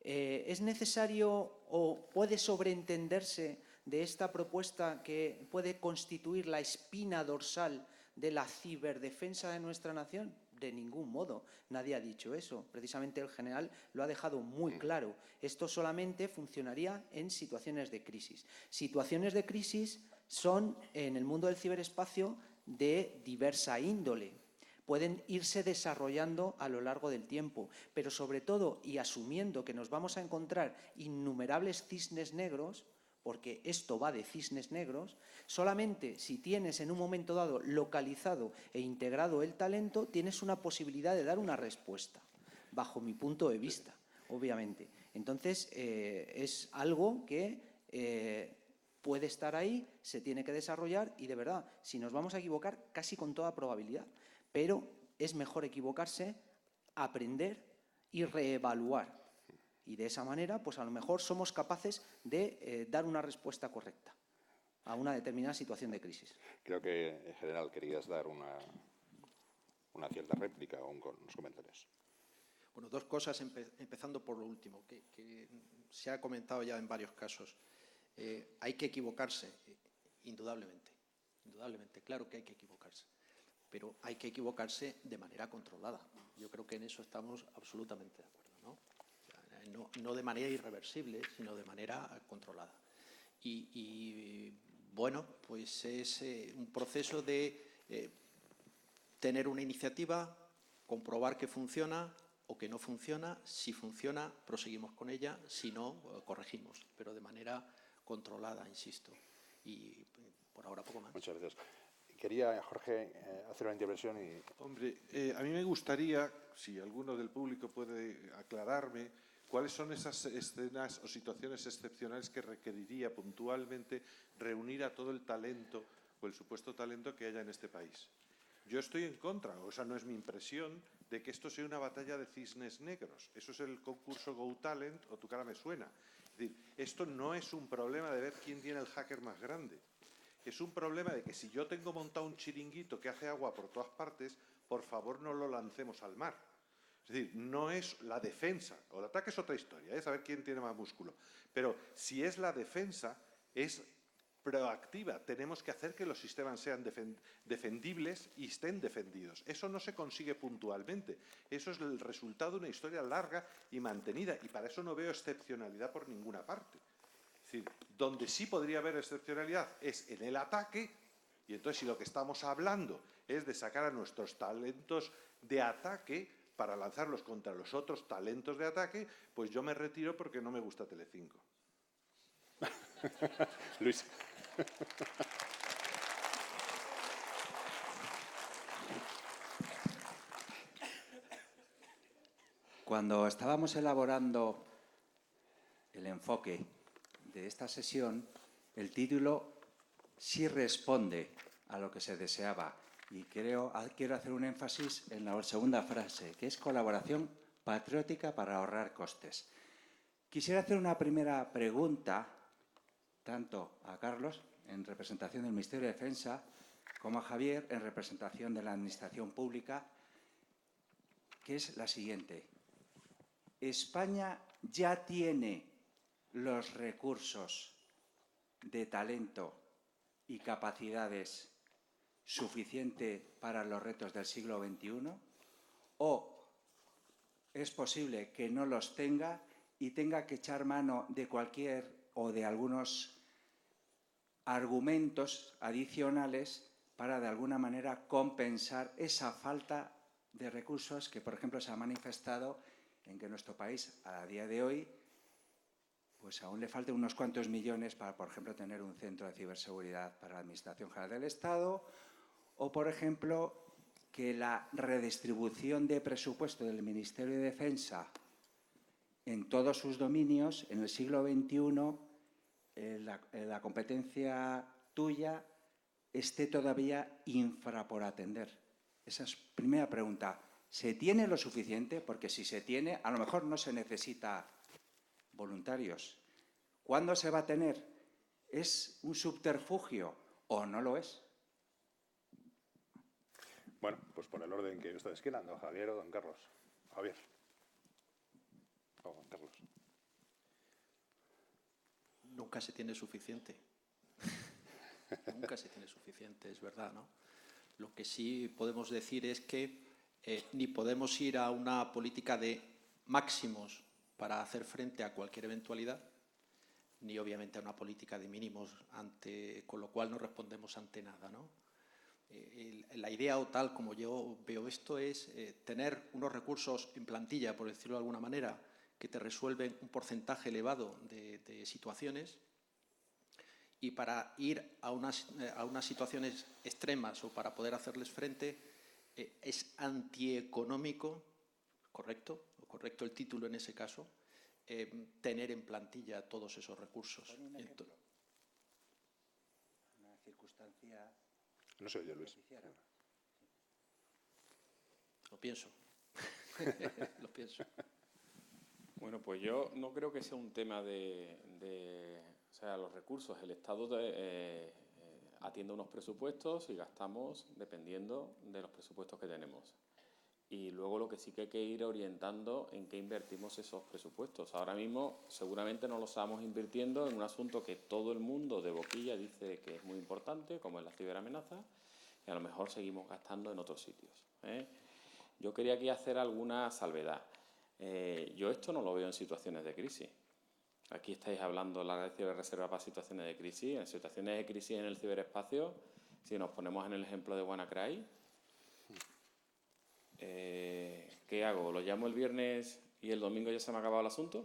¿Es necesario o puede sobreentenderse de esta propuesta que puede constituir la espina dorsal de la ciberdefensa de nuestra nación? De ningún modo, nadie ha dicho eso. Precisamente el general lo ha dejado muy claro. Esto solamente funcionaría en situaciones de crisis. Situaciones de crisis son, en el mundo del ciberespacio, de diversa índole. Pueden irse desarrollando a lo largo del tiempo, pero sobre todo, y asumiendo que nos vamos a encontrar innumerables cisnes negros, porque esto va de cisnes negros, solamente si tienes en un momento dado localizado e integrado el talento, tienes una posibilidad de dar una respuesta, bajo mi punto de vista, obviamente. Entonces, es algo que puede estar ahí, se tiene que desarrollar y, de verdad, si nos vamos a equivocar, casi con toda probabilidad, pero es mejor equivocarse, aprender y reevaluar. Y de esa manera, pues a lo mejor somos capaces de dar una respuesta correcta a una determinada situación de crisis. Creo que, en general, querías dar una cierta réplica o unos comentarios. Bueno, dos cosas, empezando por lo último, que se ha comentado ya en varios casos. Hay que equivocarse, indudablemente, claro que hay que equivocarse, pero hay que equivocarse de manera controlada. Yo creo que en eso estamos absolutamente de acuerdo, ¿no? O sea, no de manera irreversible, sino de manera controlada. Y bueno, pues es un proceso de tener una iniciativa, comprobar que funciona o que no funciona. Si funciona, proseguimos con ella, si no, corregimos, pero de manera controlada, insisto. Y por ahora poco más. Muchas gracias. Quería, Jorge, hacer una intervención y... Hombre, a mí me gustaría, si alguno del público puede aclararme, cuáles son esas escenas o situaciones excepcionales que requeriría puntualmente reunir a todo el talento o el supuesto talento que haya en este país. Yo estoy en contra, o esa no es mi impresión, de que esto sea una batalla de cisnes negros. Eso es el concurso Go Talent o Tu cara me suena. Es decir, esto no es un problema de ver quién tiene el hacker más grande. Es un problema de que si yo tengo montado un chiringuito que hace agua por todas partes, por favor no lo lancemos al mar. Es decir, no es la defensa, o el ataque es otra historia, es saber quién tiene más músculo. Pero si es la defensa, es proactiva. Tenemos que hacer que los sistemas sean defendibles y estén defendidos. Eso no se consigue puntualmente. Eso es el resultado de una historia larga y mantenida. Y para eso no veo excepcionalidad por ninguna parte. Es decir, donde sí podría haber excepcionalidad es en el ataque. Y entonces, si lo que estamos hablando es de sacar a nuestros talentos de ataque para lanzarlos contra los otros talentos de ataque, pues yo me retiro porque no me gusta Telecinco. Luis. Cuando estábamos elaborando el enfoque de esta sesión, el título sí responde a lo que se deseaba. Y quiero hacer un énfasis en la segunda frase, que es colaboración patriótica para ahorrar costes. Quisiera hacer una primera pregunta, tanto a Carlos, en representación del Ministerio de Defensa, como a Javier, en representación de la Administración Pública, que es la siguiente. ¿España ya tiene los recursos de talento y capacidades suficiente para los retos del siglo XXI? ¿O es posible que no los tenga y tenga que echar mano de cualquier o de algunos argumentos adicionales para, de alguna manera, compensar esa falta de recursos que, por ejemplo, se ha manifestado en que nuestro país, a día de hoy, pues aún le faltan unos cuantos millones para, por ejemplo, tener un centro de ciberseguridad para la Administración General del Estado, o, por ejemplo, que la redistribución de presupuesto del Ministerio de Defensa en todos sus dominios en el siglo XXI la competencia tuya esté todavía infra por atender? Esa es primera pregunta. ¿Se tiene lo suficiente? Porque si se tiene, a lo mejor no se necesita voluntarios. ¿Cuándo se va a tener? ¿Es un subterfugio o no lo es? Bueno, pues por el orden que ustedes quieran, don Javier o don Carlos. Javier. O don Carlos. Nunca se tiene suficiente. Nunca se tiene suficiente, es verdad, ¿no? Lo que sí podemos decir es que ni podemos ir a una política de máximos para hacer frente a cualquier eventualidad, ni obviamente a una política de mínimos, con lo cual no respondemos ante nada, ¿no? La idea, o tal como yo veo esto, es tener unos recursos en plantilla, por decirlo de alguna manera, que te resuelven un porcentaje elevado de situaciones, y para ir a unas situaciones extremas o para poder hacerles frente es antieconómico, ¿correcto? O correcto el título en ese caso, tener en plantilla todos esos recursos. Una circunstancia... No se oye, Luis. Lo pienso. Lo pienso. Bueno, pues yo no creo que sea un tema o sea, los recursos. El Estado atiende unos presupuestos y gastamos dependiendo de los presupuestos que tenemos. Y luego lo que sí que hay que ir orientando en qué invertimos esos presupuestos. Ahora mismo seguramente no los estamos invirtiendo en un asunto que todo el mundo de boquilla dice que es muy importante, como es la ciberamenaza, y a lo mejor seguimos gastando en otros sitios, ¿eh? Yo quería aquí hacer alguna salvedad. Yo esto no lo veo en situaciones de crisis. Aquí estáis hablando de la ciberreserva para situaciones de crisis. En situaciones de crisis en el ciberespacio, si nos ponemos en el ejemplo de WannaCry, ¿qué hago? ¿Lo llamo el viernes y el domingo ya se me ha acabado el asunto?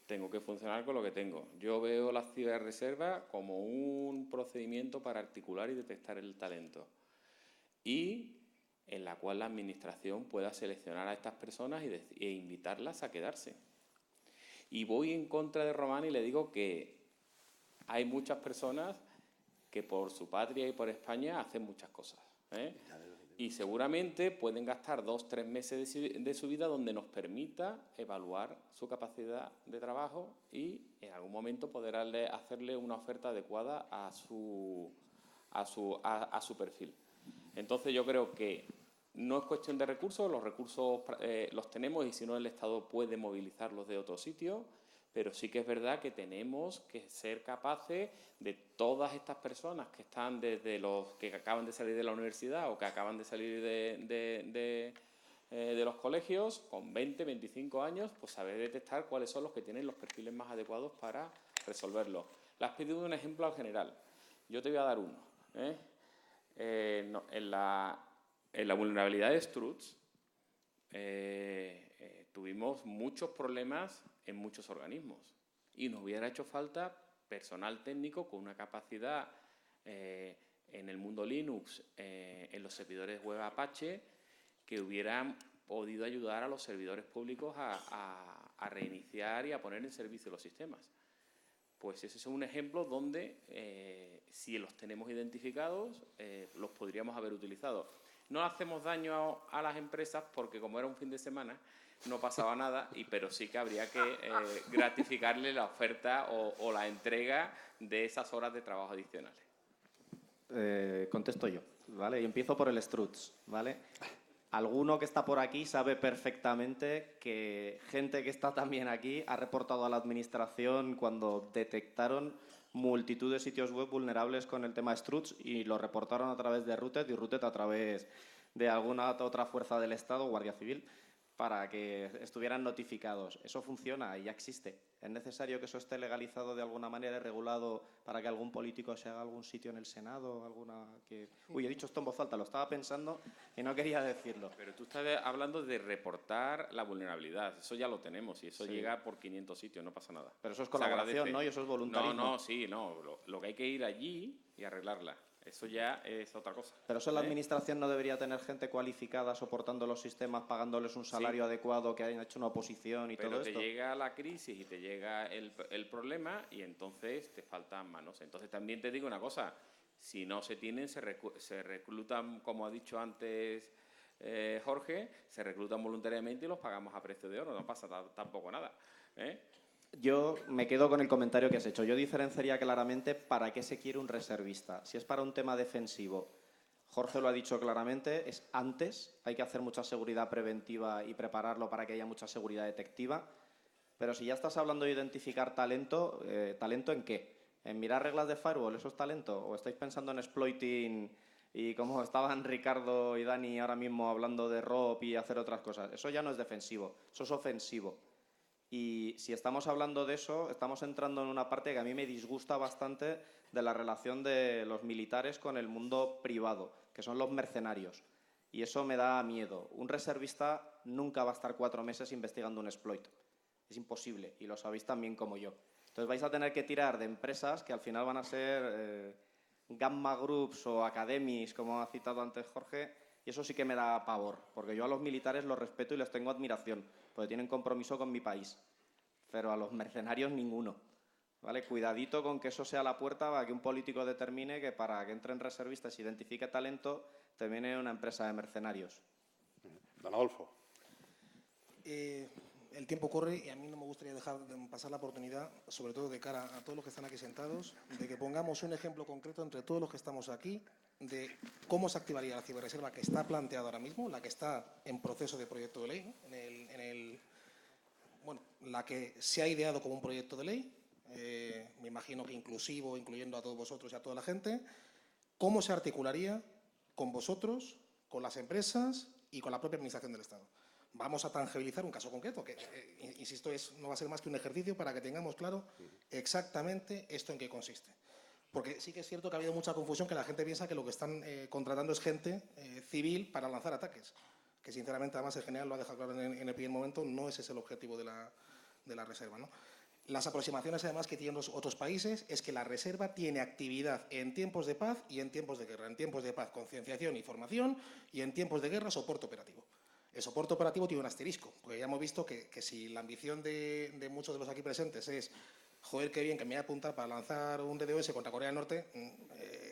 Tengo que funcionar con lo que tengo. Yo veo la ciberreserva como un procedimiento para articular y detectar el talento, y en la cual la administración pueda seleccionar a estas personas e invitarlas a quedarse. Y voy en contra de Román y le digo que hay muchas personas que por su patria y por España hacen muchas cosas, ¿eh? Y seguramente pueden gastar 2 o 3 meses de su vida donde nos permita evaluar su capacidad de trabajo y en algún momento poder hacerle una oferta adecuada a su perfil. Entonces yo creo que no es cuestión de recursos, los recursos los tenemos y si no el Estado puede movilizarlos de otro sitio, pero sí que es verdad que tenemos que ser capaces de todas estas personas que están desde los que acaban de salir de la universidad o que acaban de salir de los colegios con 20, 25 años, pues saber detectar cuáles son los que tienen los perfiles más adecuados para resolverlo. Le has pedido un ejemplo al general, yo te voy a dar uno, ¿eh? En la vulnerabilidad de Struts tuvimos muchos problemas en muchos organismos y nos hubiera hecho falta personal técnico con una capacidad en el mundo Linux, en los servidores web Apache, que hubieran podido ayudar a los servidores públicos a reiniciar y a poner en servicio los sistemas. Pues ese es un ejemplo donde, si los tenemos identificados, los podríamos haber utilizado. No hacemos daño a las empresas porque, como era un fin de semana, no pasaba nada, pero sí que habría que gratificarle la oferta o la entrega de esas horas de trabajo adicionales. Contesto yo, ¿vale? Y empiezo por el Struts, ¿vale? Alguno que está por aquí sabe perfectamente que gente que está también aquí ha reportado a la administración cuando detectaron multitud de sitios web vulnerables con el tema Struts y lo reportaron a través de Rooted y Rooted a través de alguna otra fuerza del Estado, Guardia Civil, para que estuvieran notificados. Eso funciona y ya existe. ¿Es necesario que eso esté legalizado de alguna manera y regulado para que algún político se haga algún sitio en el Senado? Uy, he dicho esto en voz alta, lo estaba pensando y no quería decirlo. Pero tú estás hablando de reportar la vulnerabilidad. Eso ya lo tenemos y eso llega por 500 sitios, no pasa nada. Pero eso es colaboración, ¿no? Y eso es voluntarismo. No. Lo que hay que ir allí y arreglarla. Eso ya es otra cosa. Pero eso en la ¿eh? administración no debería tener gente cualificada soportando los sistemas, pagándoles un salario adecuado, que hayan hecho una oposición y Pero todo te esto. llega la crisis y te llega el problema y entonces te faltan manos. Entonces también te digo una cosa, si no se tienen, se reclutan, como ha dicho antes Jorge, se reclutan voluntariamente y los pagamos a precio de oro, no pasa tampoco nada. Yo me quedo con el comentario que has hecho. Yo diferenciaría claramente para qué se quiere un reservista. Si es para un tema defensivo, Jorge lo ha dicho claramente, es antes, hay que hacer mucha seguridad preventiva y prepararlo para que haya mucha seguridad detectiva. Pero si ya estás hablando de identificar talento, ¿talento en qué? ¿En mirar reglas de firewall? ¿Eso es talento? ¿O estáis pensando en exploiting y como estaban Ricardo y Dani ahora mismo hablando de ROP y hacer otras cosas? Eso ya no es defensivo, eso es ofensivo. Y si estamos hablando de eso, estamos entrando en una parte que a mí me disgusta bastante de la relación de los militares con el mundo privado, que son los mercenarios. Y eso me da miedo. Un reservista nunca va a estar 4 meses investigando un exploit. Es imposible, y lo sabéis también como yo. Entonces vais a tener que tirar de empresas que al final van a ser Gamma Groups o Academies, como ha citado antes Jorge, y eso sí que me da pavor, porque yo a los militares los respeto y les tengo admiración, porque tienen compromiso con mi país, pero a los mercenarios ninguno. ¿Vale? Cuidadito con que eso sea la puerta para que un político determine que para que entren reservistas y identifique talento, te viene una empresa de mercenarios. Don Adolfo. El tiempo corre y a mí no me gustaría dejar de pasar la oportunidad, sobre todo de cara a todos los que están aquí sentados, de que pongamos un ejemplo concreto entre todos los que estamos aquí de cómo se activaría la ciberreserva que está planteada ahora mismo, la que está en proceso de proyecto de ley, ¿no? La que se ha ideado como un proyecto de ley, me imagino que inclusivo, incluyendo a todos vosotros y a toda la gente, cómo se articularía con vosotros, con las empresas y con la propia Administración del Estado. Vamos a tangibilizar un caso concreto, que, insisto, no va a ser más que un ejercicio para que tengamos claro exactamente esto en qué consiste. Porque sí que es cierto que ha habido mucha confusión, que la gente piensa que lo que están contratando es gente civil para lanzar ataques, que sinceramente además el general lo ha dejado claro en el primer momento, no ese es el objetivo de la reserva, ¿no? Las aproximaciones además que tienen los otros países es que la reserva tiene actividad en tiempos de paz y en tiempos de guerra. En tiempos de paz, concienciación y formación, y en tiempos de guerra, soporte operativo. El soporte operativo tiene un asterisco, porque ya hemos visto que si la ambición de muchos de los aquí presentes es joder, qué bien que me voy a apuntar para lanzar un DDoS contra Corea del Norte,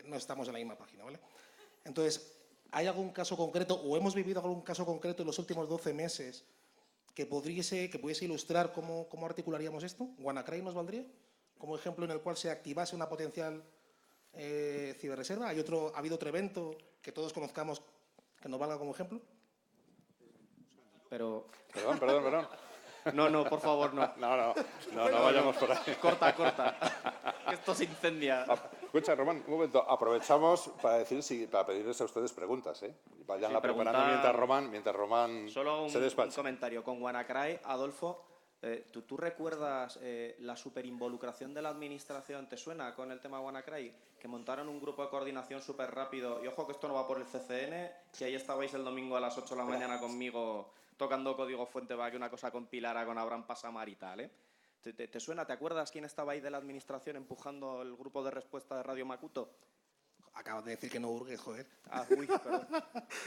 no estamos en la misma página, ¿vale? Entonces, ¿hay algún caso concreto o hemos vivido algún caso concreto en los últimos 12 meses que pudiese ilustrar cómo articularíamos esto? ¿WannaCry nos valdría como ejemplo en el cual se activase una potencial ciberreserva? ¿Ha habido otro evento que todos conozcamos que nos valga como ejemplo? Pero... Perdón. No, por favor, no. No vayamos por ahí. Corta. Esto se incendia. Escucha, Román, un momento. Aprovechamos para pedirles a ustedes preguntas, ¿eh? Vayanla preparando mientras Román Solo se un despacha. comentario. Con WannaCry, Adolfo, ¿tú recuerdas la superinvolucración de la administración? ¿Te suena con el tema WannaCry? Que montaron un grupo de coordinación súper rápido. Y ojo que esto no va por el CCN, que ahí estabais el domingo a las 8 de la mañana conmigo tocando código fuente para que una cosa compilara con Abraham Pasamar y tal, ¿eh? ¿Te suena? ¿Te acuerdas quién estaba ahí de la administración empujando el grupo de respuesta de Radio Makuto? Acabas de decir que no hurgues, joder. Uy, perdón.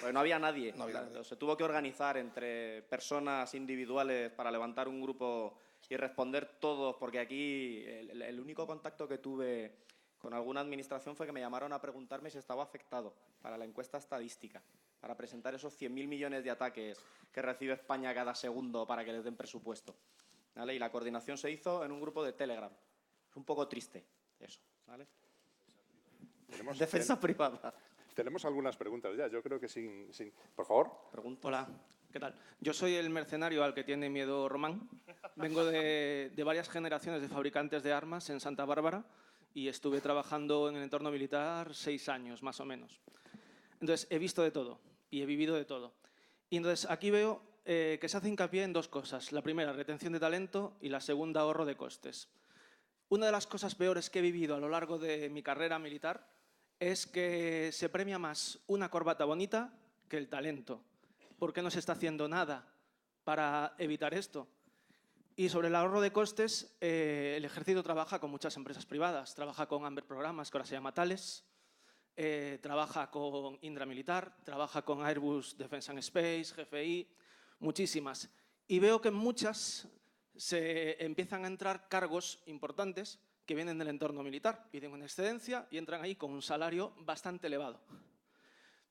Pues no había nadie. No había nadie. Se tuvo que organizar entre personas individuales para levantar un grupo y responder todos, porque aquí el único contacto que tuve con alguna administración fue que me llamaron a preguntarme si estaba afectado para la encuesta estadística, para presentar esos 100.000 millones de ataques que recibe España cada segundo para que les den presupuesto, ¿vale? Y la coordinación se hizo en un grupo de Telegram. Es un poco triste eso, ¿vale? Defensa privada. Tenemos algunas preguntas ya, yo creo que sin... Por favor. Hola, ¿qué tal? Yo soy el mercenario al que tiene miedo Román. Vengo de varias generaciones de fabricantes de armas en Santa Bárbara y estuve trabajando en el entorno militar 6 años, más o menos. Entonces, he visto de todo y he vivido de todo. Y entonces, aquí veo que se hace hincapié en 2 cosas. La primera, retención de talento, y la segunda, ahorro de costes. Una de las cosas peores que he vivido a lo largo de mi carrera militar es que se premia más una corbata bonita que el talento. ¿Por qué no se está haciendo nada para evitar esto? Y sobre el ahorro de costes, el Ejército trabaja con muchas empresas privadas. Trabaja con Amber Programas, que ahora se llama Thales. trabaja con Indra Militar, trabaja con Airbus Defence and Space, GFI, muchísimas. Y veo que en muchas se empiezan a entrar cargos importantes que vienen del entorno militar, piden una excedencia y entran ahí con un salario bastante elevado.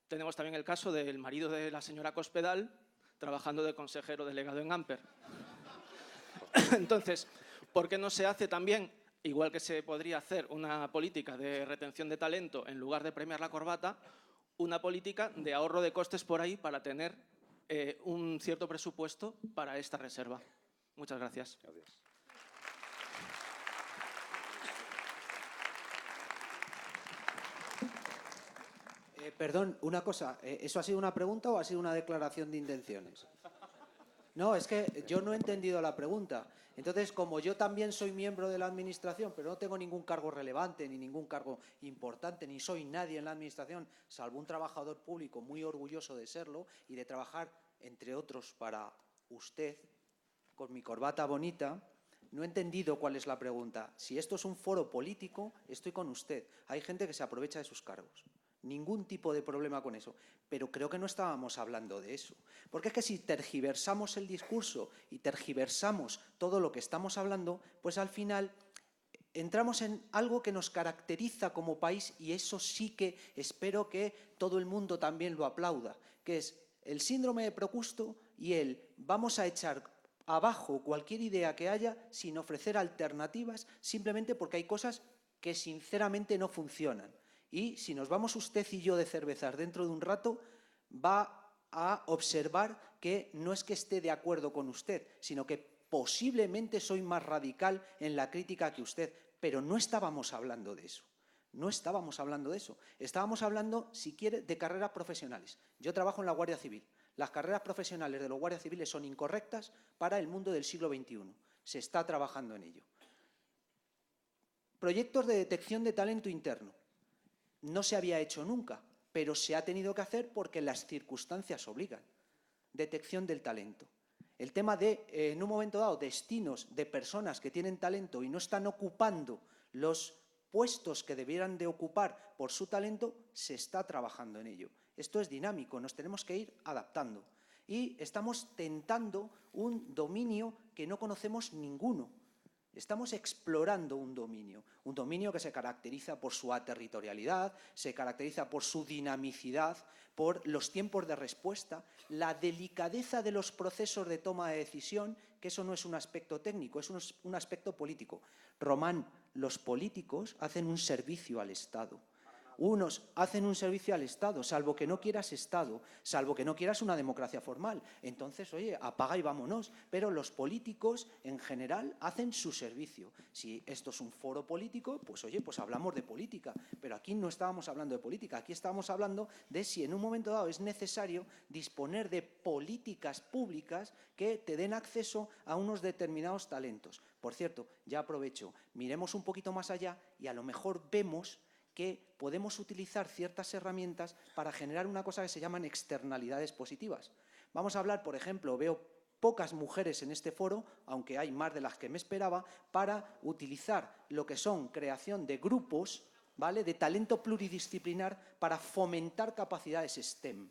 Tenemos también el caso del marido de la señora Cospedal, trabajando de consejero delegado en Amper. Entonces, ¿por qué no se hace también, igual que se podría hacer una política de retención de talento en lugar de premiar la corbata, una política de ahorro de costes por ahí para tener un cierto presupuesto para esta reserva? Muchas gracias. Gracias. Perdón, una cosa, ¿eso ha sido una pregunta o ha sido una declaración de intenciones? No, es que yo no he entendido la pregunta. Entonces, como yo también soy miembro de la Administración, pero no tengo ningún cargo relevante, ni ningún cargo importante, ni soy nadie en la Administración, salvo un trabajador público muy orgulloso de serlo y de trabajar, entre otros, para usted, con mi corbata bonita, no he entendido cuál es la pregunta. Si esto es un foro político, estoy con usted. Hay gente que se aprovecha de sus cargos. Ningún tipo de problema con eso. Pero creo que no estábamos hablando de eso. Porque es que si tergiversamos el discurso y tergiversamos todo lo que estamos hablando, pues al final entramos en algo que nos caracteriza como país, y eso sí que espero que todo el mundo también lo aplauda, que es el síndrome de Procusto y el vamos a echar abajo cualquier idea que haya sin ofrecer alternativas, simplemente porque hay cosas que sinceramente no funcionan. Y si nos vamos usted y yo de cervezas dentro de un rato, va a observar que no es que esté de acuerdo con usted, sino que posiblemente soy más radical en la crítica que usted. Pero no estábamos hablando de eso. No estábamos hablando de eso. Estábamos hablando, si quiere, de carreras profesionales. Yo trabajo en la Guardia Civil. Las carreras profesionales de los guardias civiles son incorrectas para el mundo del siglo XXI. Se está trabajando en ello. Proyectos de detección de talento interno. No se había hecho nunca, pero se ha tenido que hacer porque las circunstancias obligan. Detección del talento. El tema de, en un momento dado, destinos de personas que tienen talento y no están ocupando los puestos que debieran de ocupar por su talento, se está trabajando en ello. Esto es dinámico, nos tenemos que ir adaptando. Y estamos tentando un dominio que no conocemos ninguno. Estamos explorando un dominio que se caracteriza por su aterritorialidad, se caracteriza por su dinamicidad, por los tiempos de respuesta, la delicadeza de los procesos de toma de decisión, que eso no es un aspecto técnico, es un aspecto político. Román, los políticos hacen un servicio al Estado. Unos hacen un servicio al Estado, salvo que no quieras Estado, salvo que no quieras una democracia formal. Entonces, oye, apaga y vámonos. Pero los políticos, en general, hacen su servicio. Si esto es un foro político, pues oye, pues hablamos de política. Pero aquí no estábamos hablando de política, aquí estábamos hablando de si en un momento dado es necesario disponer de políticas públicas que te den acceso a unos determinados talentos. Por cierto, ya aprovecho, miremos un poquito más allá y a lo mejor vemos que podemos utilizar ciertas herramientas para generar una cosa que se llaman externalidades positivas. Vamos a hablar, por ejemplo, veo pocas mujeres en este foro, aunque hay más de las que me esperaba, para utilizar lo que son creación de grupos, ¿vale?, de talento pluridisciplinar para fomentar capacidades STEM.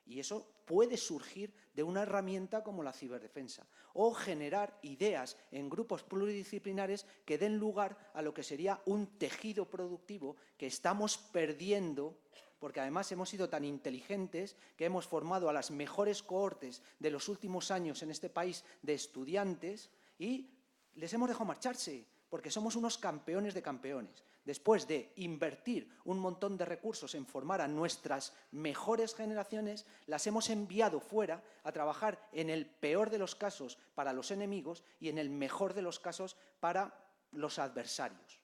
Y eso puede surgir de una herramienta como la ciberdefensa, o generar ideas en grupos pluridisciplinares que den lugar a lo que sería un tejido productivo que estamos perdiendo, porque además hemos sido tan inteligentes que hemos formado a las mejores cohortes de los últimos años en este país de estudiantes y les hemos dejado marcharse, porque somos unos campeones de campeones. Después de invertir un montón de recursos en formar a nuestras mejores generaciones, las hemos enviado fuera a trabajar en el peor de los casos para los enemigos y en el mejor de los casos para los adversarios.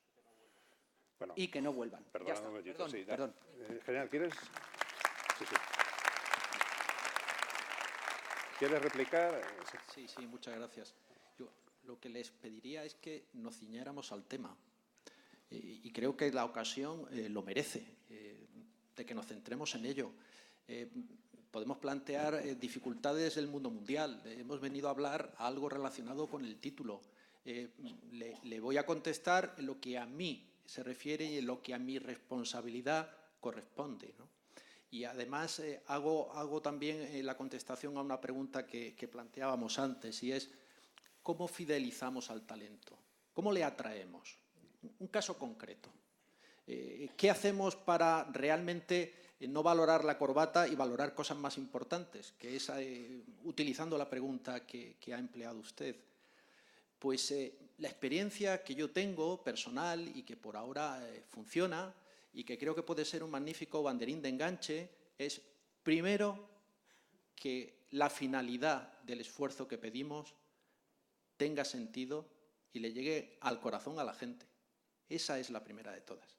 Bueno, y que no vuelvan. Perdón, un momentito. Perdón, Sí, perdón. General, ¿quieres? Sí, sí. ¿Quieres replicar? Sí, muchas gracias. Yo lo que les pediría es que nos ciñéramos al tema. Y creo que la ocasión lo merece, de que nos centremos en ello. Podemos plantear dificultades del mundo mundial. Hemos venido a hablar algo relacionado con el título. Le voy a contestar en lo que a mí se refiere y en lo que a mi responsabilidad corresponde, ¿no? Y además hago también la contestación a una pregunta que planteábamos antes, y es ¿cómo fidelizamos al talento? ¿Cómo le atraemos? Un caso concreto. ¿Qué hacemos para realmente no valorar la corbata y valorar cosas más importantes? Que es, utilizando la pregunta que ha empleado usted, pues la experiencia que yo tengo personal y que por ahora funciona y que creo que puede ser un magnífico banderín de enganche es, primero, que la finalidad del esfuerzo que pedimos tenga sentido y le llegue al corazón a la gente. Esa es la primera de todas.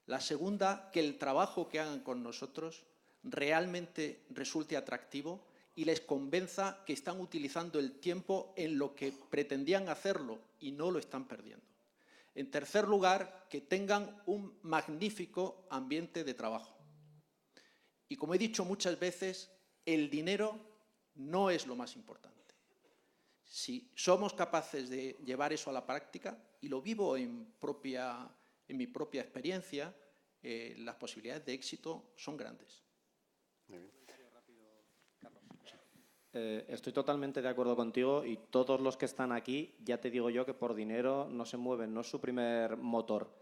La segunda, que el trabajo que hagan con nosotros realmente resulte atractivo y les convenza que están utilizando el tiempo en lo que pretendían hacerlo y no lo están perdiendo. En tercer lugar, que tengan un magnífico ambiente de trabajo. Y como he dicho muchas veces, el dinero no es lo más importante. Si somos capaces de llevar eso a la práctica, y lo vivo en mi propia experiencia, las posibilidades de éxito son grandes. Muy bien. Estoy totalmente de acuerdo contigo y todos los que están aquí, ya te digo yo que por dinero no se mueven, no es su primer motor.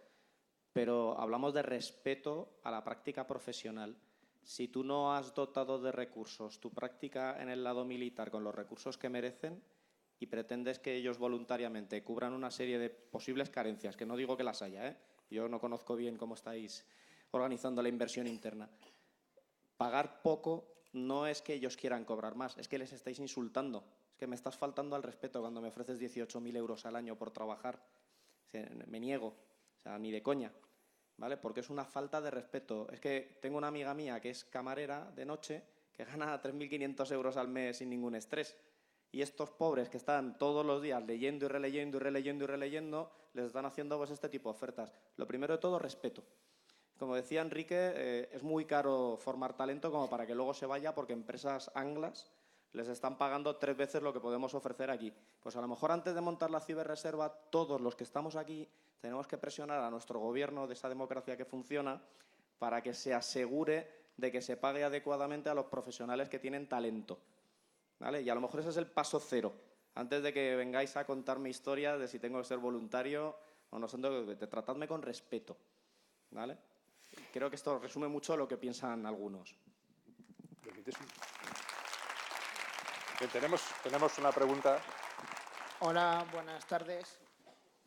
Pero hablamos de respeto a la práctica profesional. Si tú no has dotado de recursos tu práctica en el lado militar con los recursos que merecen y pretendes que ellos voluntariamente cubran una serie de posibles carencias, que no digo que las haya, yo no conozco bien cómo estáis organizando la inversión interna, pagar poco no es que ellos quieran cobrar más, es que les estáis insultando. Es que me estás faltando al respeto cuando me ofreces 18.000 euros al año por trabajar. Me niego, o sea, ni de coña, ¿vale? Porque es una falta de respeto. Es que tengo una amiga mía que es camarera de noche que gana 3.500 euros al mes sin ningún estrés. Y estos pobres que están todos los días leyendo y releyendo y releyendo y releyendo, les están haciendo pues este tipo de ofertas. Lo primero de todo, respeto. Como decía Enrique, es muy caro formar talento como para que luego se vaya porque empresas anglas les están pagando 3 veces lo que podemos ofrecer aquí. Pues a lo mejor antes de montar la ciberreserva, todos los que estamos aquí tenemos que presionar a nuestro gobierno de esa democracia que funciona para que se asegure de que se pague adecuadamente a los profesionales que tienen talento, ¿vale? Y a lo mejor ese es el paso cero. Antes de que vengáis a contarme historias de si tengo que ser voluntario o no, tratadme con respeto, ¿vale? Creo que esto resume mucho lo que piensan algunos. Bien, tenemos una pregunta. Hola, buenas tardes.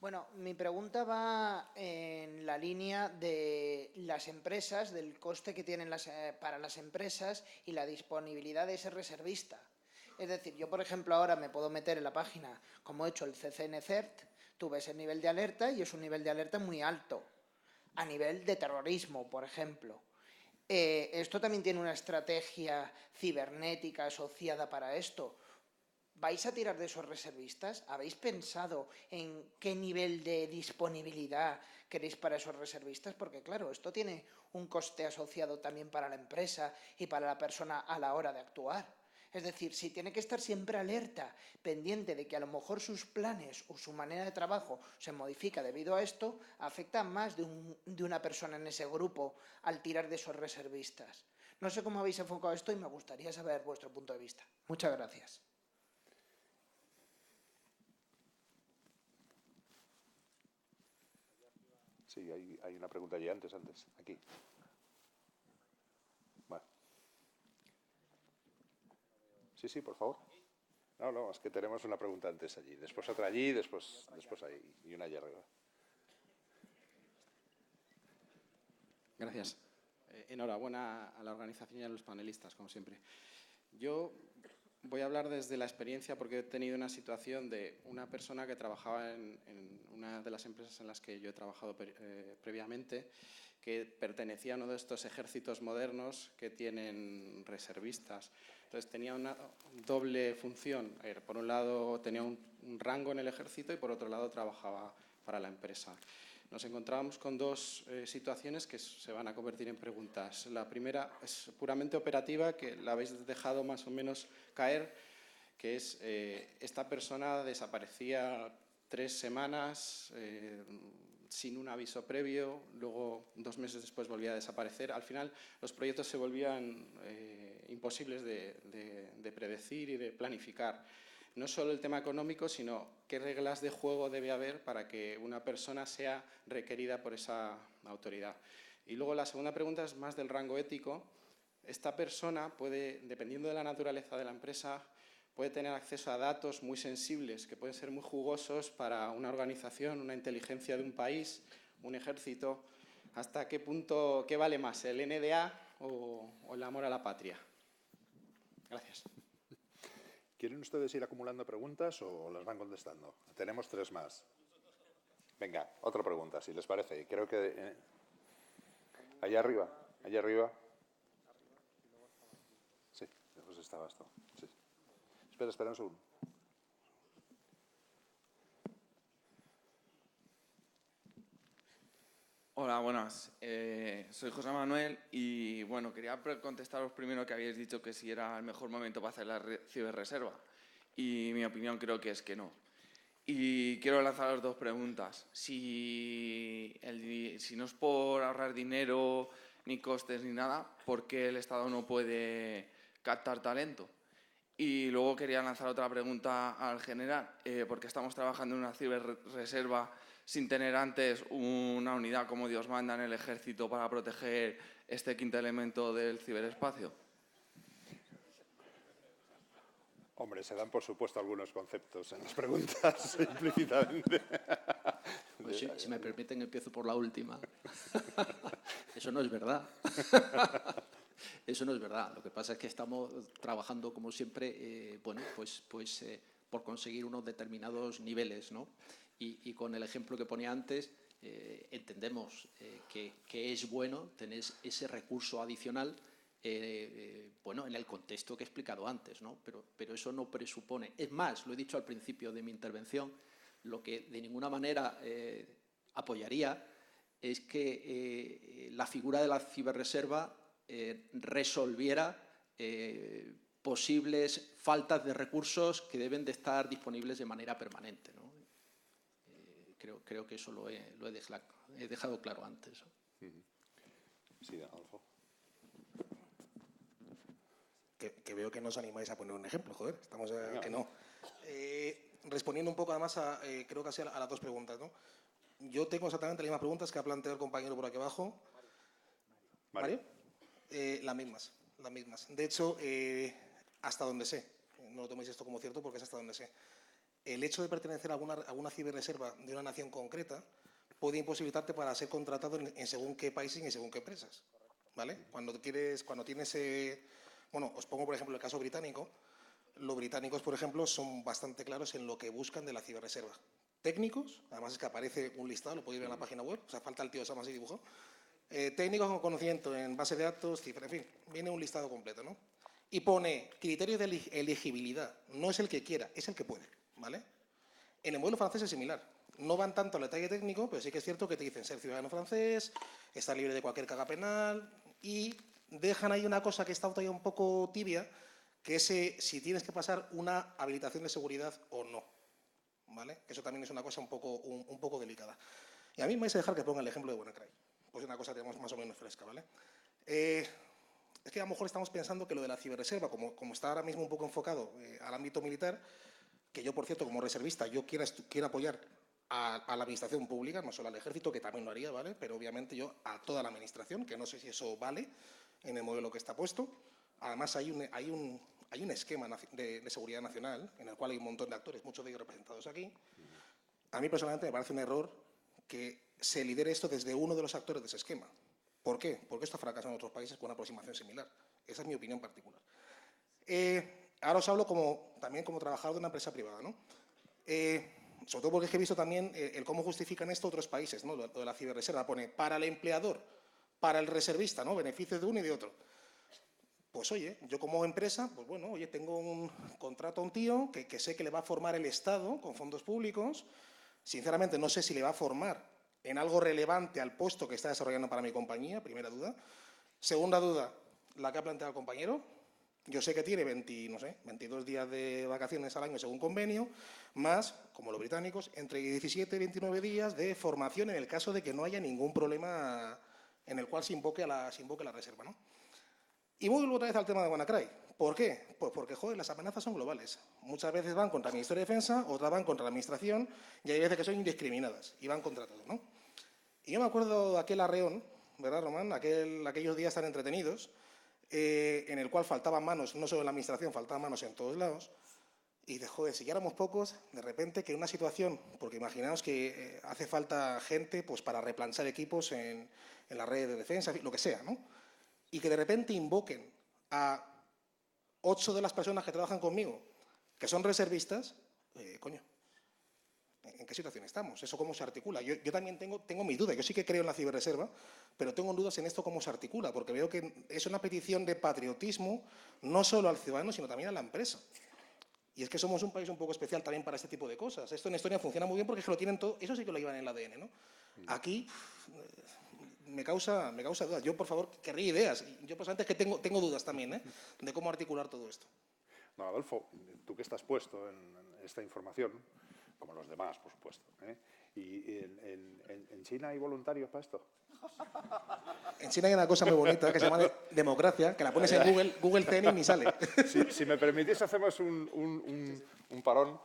Bueno, mi pregunta va en la línea de las empresas, del coste que tienen para las empresas y la disponibilidad de ese reservista. Es decir, yo, por ejemplo, ahora me puedo meter en la página, como he hecho el CCN-CERT, tú ves el nivel de alerta y es un nivel de alerta muy alto, a nivel de terrorismo, por ejemplo. Esto también tiene una estrategia cibernética asociada para esto. ¿Vais a tirar de esos reservistas? ¿Habéis pensado en qué nivel de disponibilidad queréis para esos reservistas? Porque, claro, esto tiene un coste asociado también para la empresa y para la persona a la hora de actuar. Es decir, si tiene que estar siempre alerta, pendiente de que a lo mejor sus planes o su manera de trabajo se modifica debido a esto, afecta a más de una persona en ese grupo al tirar de esos reservistas. No sé cómo habéis enfocado esto y me gustaría saber vuestro punto de vista. Muchas gracias. Sí, hay una pregunta allí antes, aquí. Vale. Sí, por favor. No, es que tenemos una pregunta antes allí, después otra allí, después ahí, y una allí arriba. Gracias. Enhorabuena a la organización y a los panelistas, como siempre. Yo voy a hablar desde la experiencia porque he tenido una situación de una persona que trabajaba en una de las empresas en las que yo he trabajado previamente, que pertenecía a uno de estos ejércitos modernos que tienen reservistas. Entonces tenía una doble función. Por un lado tenía un rango en el ejército y por otro lado trabajaba para la empresa. Nos encontrábamos con dos situaciones que se van a convertir en preguntas. La primera es puramente operativa, que la habéis dejado más o menos caer, que es esta persona desaparecía 3 semanas, sin un aviso previo, luego 2 meses después volvía a desaparecer. Al final los proyectos se volvían imposibles de predecir y de planificar. No solo el tema económico, sino qué reglas de juego debe haber para que una persona sea requerida por esa autoridad. Y luego la segunda pregunta es más del rango ético. Esta persona puede, dependiendo de la naturaleza de la empresa, puede tener acceso a datos muy sensibles que pueden ser muy jugosos para una organización, una inteligencia de un país, un ejército. ¿Hasta qué punto, qué vale más, el NDA o el amor a la patria? Gracias. ¿Quieren ustedes ir acumulando preguntas o las van contestando? Tenemos 3 más. Venga, otra pregunta, si les parece. Creo que... allá arriba. Sí, después estaba esto. Sí. Espera un segundo. Hola, buenas. Soy José Manuel y, bueno, quería contestaros primero que habéis dicho que si era el mejor momento para hacer la ciberreserva. Y mi opinión creo que es que no. Y quiero lanzaros 2 preguntas. Si no es por ahorrar dinero, ni costes, ni nada, ¿por qué el Estado no puede captar talento? Y luego quería lanzar otra pregunta al general, porque estamos trabajando en una ciberreserva sin tener antes una unidad como Dios manda en el ejército para proteger este 5.º elemento del ciberespacio. Hombre, se dan por supuesto algunos conceptos en las preguntas implícitamente. Pues si me permiten, empiezo por la última. Eso no es verdad. Eso no es verdad. Lo que pasa es que estamos trabajando, como siempre, bueno, pues por conseguir unos determinados niveles, ¿no? Y con el ejemplo que ponía antes, entendemos que es bueno tener ese recurso adicional, bueno, en el contexto que he explicado antes, ¿no? Pero eso no presupone. Es más, lo he dicho al principio de mi intervención, lo que de ninguna manera apoyaría es que la figura de la ciberreserva resolviera posibles faltas de recursos que deben de estar disponibles de manera permanente, ¿no? Creo que eso lo he dejado claro antes. Sí, Adolfo. Que veo que no os animáis a poner un ejemplo, joder, estamos que no. Respondiendo un poco además creo que así a las 2 preguntas, ¿no? Yo tengo exactamente las mismas preguntas que ha planteado el compañero por aquí abajo. ¿Mario? Las mismas. De hecho, hasta donde sé, no lo toméis esto como cierto porque es hasta donde sé, el hecho de pertenecer a alguna ciberreserva de una nación concreta puede imposibilitarte para ser contratado en según qué países y en según qué empresas, ¿vale? Cuando tienes... bueno, os pongo por ejemplo el caso británico. Los británicos, por ejemplo, son bastante claros en lo que buscan de la ciberreserva. Técnicos, además es que aparece un listado, lo podéis ver en la página web, o sea, falta el tío Sam así dibujado. Técnicos con conocimiento en base de datos, cifra, en fin, viene un listado completo, ¿no? Y pone criterio de elegibilidad, no es el que quiera, es el que puede, ¿vale? En el modelo francés es similar. No van tanto al detalle técnico, pero sí que es cierto que te dicen ser ciudadano francés, estar libre de cualquier carga penal y dejan ahí una cosa que está todavía un poco tibia, que es si tienes que pasar una habilitación de seguridad o no, ¿vale? Eso también es una cosa un poco delicada. Y a mí me vais a dejar que ponga el ejemplo de WannaCry, pues una cosa digamos más o menos fresca, ¿vale? Es que a lo mejor estamos pensando que lo de la ciberreserva, como está ahora mismo un poco enfocado al ámbito militar, que yo, por cierto, como reservista, yo quiero apoyar a la administración pública, no solo al ejército, que también lo haría, ¿vale? Pero obviamente yo a toda la administración, que no sé si eso vale en el modelo que está puesto. Además, hay un esquema de seguridad nacional en el cual hay un montón de actores, muchos de ellos representados aquí. A mí personalmente me parece un error que se lidere esto desde uno de los actores de ese esquema. ¿Por qué? Porque esto ha fracasado en otros países con una aproximación similar. Esa es mi opinión particular. Ahora os hablo también como trabajador de una empresa privada, ¿no? Sobre todo porque he visto también el cómo justifican esto otros países, ¿no? Lo de la ciberreserva pone para el empleador, para el reservista, ¿no? Beneficios de uno y de otro. Pues oye, yo como empresa, pues bueno, oye, tengo un contrato a un tío que sé que le va a formar el Estado con fondos públicos. Sinceramente no sé si le va a formar en algo relevante al puesto que está desarrollando para mi compañía, primera duda. Segunda duda, la que ha planteado el compañero. Yo sé que tiene 22 días de vacaciones al año según convenio, más, como los británicos, entre 17 y 29 días de formación en el caso de que no haya ningún problema en el cual se invoque la reserva, ¿no? Y vuelvo otra vez al tema de WannaCry. ¿Por qué? Pues porque, joder, las amenazas son globales. Muchas veces van contra el Ministerio de Defensa, otras van contra la Administración, y hay veces que son indiscriminadas y van contra todo, ¿no? Y yo me acuerdo de aquel arreón, ¿verdad, Román? Aquellos días tan entretenidos, en el cual faltaban manos, no solo en la Administración, faltaban manos en todos lados. Y de, joder, si ya éramos pocos, de repente que una situación, porque imaginaos que hace falta gente pues, para replanchar equipos en la red de defensa, lo que sea, ¿no? Y que de repente invoquen a 8 de las personas que trabajan conmigo, que son reservistas, coño, ¿en qué situación estamos? ¿Eso cómo se articula? Yo también tengo mis dudas. Yo sí que creo en la ciberreserva, pero tengo dudas en esto cómo se articula, porque veo que es una petición de patriotismo no solo al ciudadano, sino también a la empresa. Y es que somos un país un poco especial también para este tipo de cosas. Esto en Estonia funciona muy bien porque es que lo tienen todo, eso sí que lo llevan en el ADN, ¿no? Aquí me causa dudas. Yo, por favor, querría ideas. Yo, pues antes que tengo dudas también, de cómo articular todo esto. No, Adolfo, tú que estás puesto en esta información, como los demás, por supuesto, ¿y en China hay voluntarios para esto? En China hay una cosa muy bonita que se llama democracia, que la pones en Google Training y sale. Si me permitís, hacemos un parón,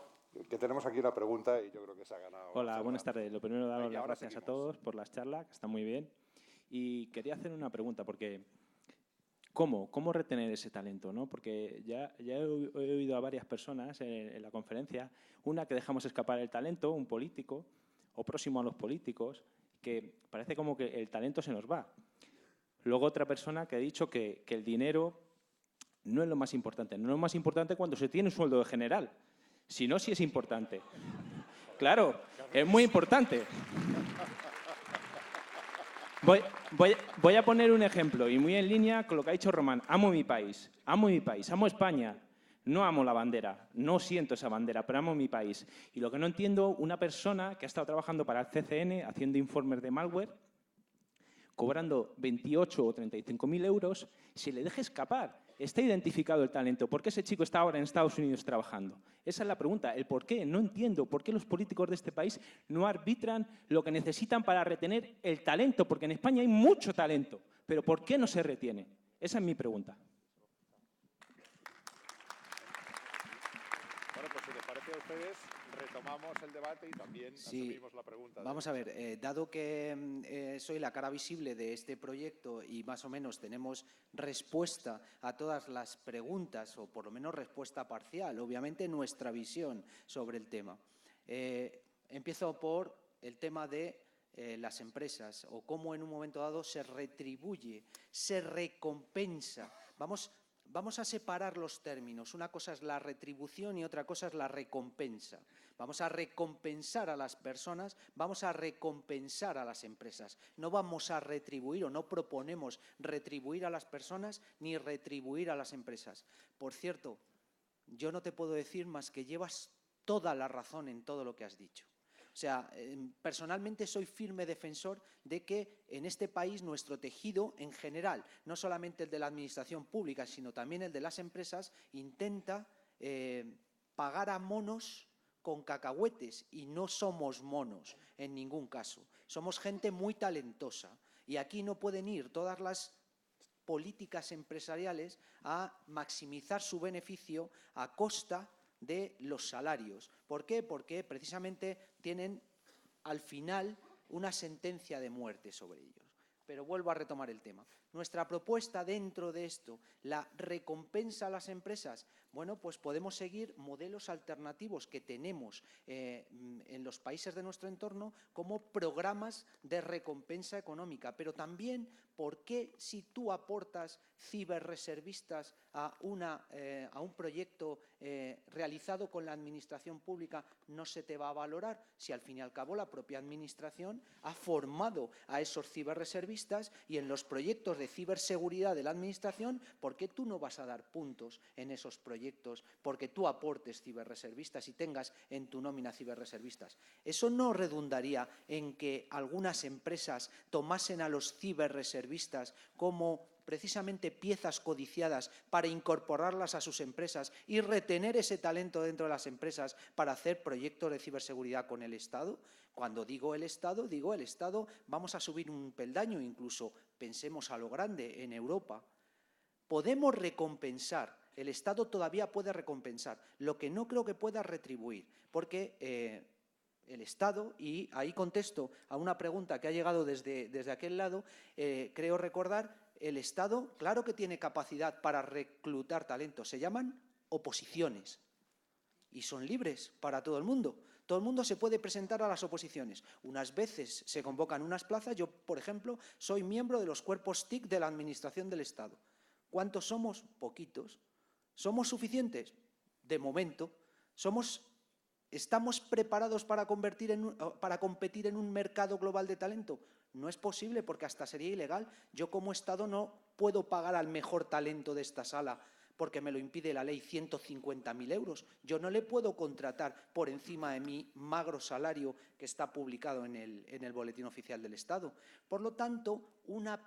que tenemos aquí una pregunta y yo creo que se ha ganado. Hola, buenas tardes. Lo primero, daros las gracias seguimos a todos por las charlas, que están muy bien. Y quería hacer una pregunta, porque ¿cómo retener ese talento, ¿no? Porque ya he oído a varias personas en la conferencia, una que dejamos escapar el talento, un político, o próximo a los políticos, que parece como que el talento se nos va. Luego otra persona que ha dicho que el dinero no es lo más importante. No es lo más importante cuando se tiene un sueldo de general. Si no, sí es importante. Claro, es muy importante. Voy a poner un ejemplo, y muy en línea con lo que ha dicho Román. Amo mi país, amo España. No amo la bandera, no siento esa bandera, pero amo mi país. Y lo que no entiendo, una persona que ha estado trabajando para el CCN, haciendo informes de malware, cobrando 28 o 35.000 euros, se le deja escapar. Está identificado el talento. ¿Por qué ese chico está ahora en Estados Unidos trabajando? Esa es la pregunta. El por qué. No entiendo por qué los políticos de este país no arbitran lo que necesitan para retener el talento, porque en España hay mucho talento. Pero ¿por qué no se retiene? Esa es mi pregunta. Bueno, pues si les parece a ustedes, retomamos el debate y también asumimos la pregunta. Vamos a ver, dado que soy la cara visible de este proyecto y más o menos tenemos respuesta a todas las preguntas, o por lo menos respuesta parcial, obviamente nuestra visión sobre el tema. Empiezo por el tema de las empresas o cómo en un momento dado se retribuye, se recompensa. Vamos a separar los términos. Una cosa es la retribución y otra cosa es la recompensa. Vamos a recompensar a las personas, vamos a recompensar a las empresas. No vamos a retribuir o no proponemos retribuir a las personas ni retribuir a las empresas. Por cierto, yo no te puedo decir más que llevas toda la razón en todo lo que has dicho. O sea, personalmente soy firme defensor de que en este país nuestro tejido en general, no solamente el de la administración pública, sino también el de las empresas, intenta pagar a monos con cacahuetes, y no somos monos en ningún caso. Somos gente muy talentosa y aquí no pueden ir todas las políticas empresariales a maximizar su beneficio a costa de los salarios. ¿Por qué? Porque precisamente tienen al final una sentencia de muerte sobre ellos. Pero vuelvo a retomar el tema. Nuestra propuesta dentro de esto, la recompensa a las empresas, bueno, pues podemos seguir modelos alternativos que tenemos en los países de nuestro entorno como programas de recompensa económica. Pero también, ¿por qué si tú aportas ciberreservistas a un proyecto realizado con la administración pública no se te va a valorar? Si al fin y al cabo la propia administración ha formado a esos ciberreservistas y en los proyectos de ciberseguridad de la administración, ¿por qué tú no vas a dar puntos en esos proyectos porque tú aportes ciberreservistas y tengas en tu nómina ciberreservistas? ¿Eso no redundaría en que algunas empresas tomasen a los ciberreservistas como precisamente piezas codiciadas para incorporarlas a sus empresas y retener ese talento dentro de las empresas para hacer proyectos de ciberseguridad con el Estado? Cuando digo el Estado, vamos a subir un peldaño, incluso pensemos a lo grande en Europa. Podemos recompensar, el Estado todavía puede recompensar, lo que no creo que pueda retribuir, porque el Estado, y ahí contesto a una pregunta que ha llegado desde aquel lado, creo recordar, el Estado claro que tiene capacidad para reclutar talento, se llaman oposiciones y son libres para todo el mundo. Todo el mundo se puede presentar a las oposiciones. Unas veces se convocan unas plazas. Yo, por ejemplo, soy miembro de los cuerpos TIC de la Administración del Estado. ¿Cuántos somos? Poquitos. ¿Somos suficientes? De momento. ¿Estamos preparados para competir en un mercado global de talento? No es posible porque hasta sería ilegal. Yo como Estado no puedo pagar al mejor talento de esta sala porque me lo impide la ley 150.000 euros. Yo no le puedo contratar por encima de mi magro salario que está publicado en el Boletín Oficial del Estado. Por lo tanto, una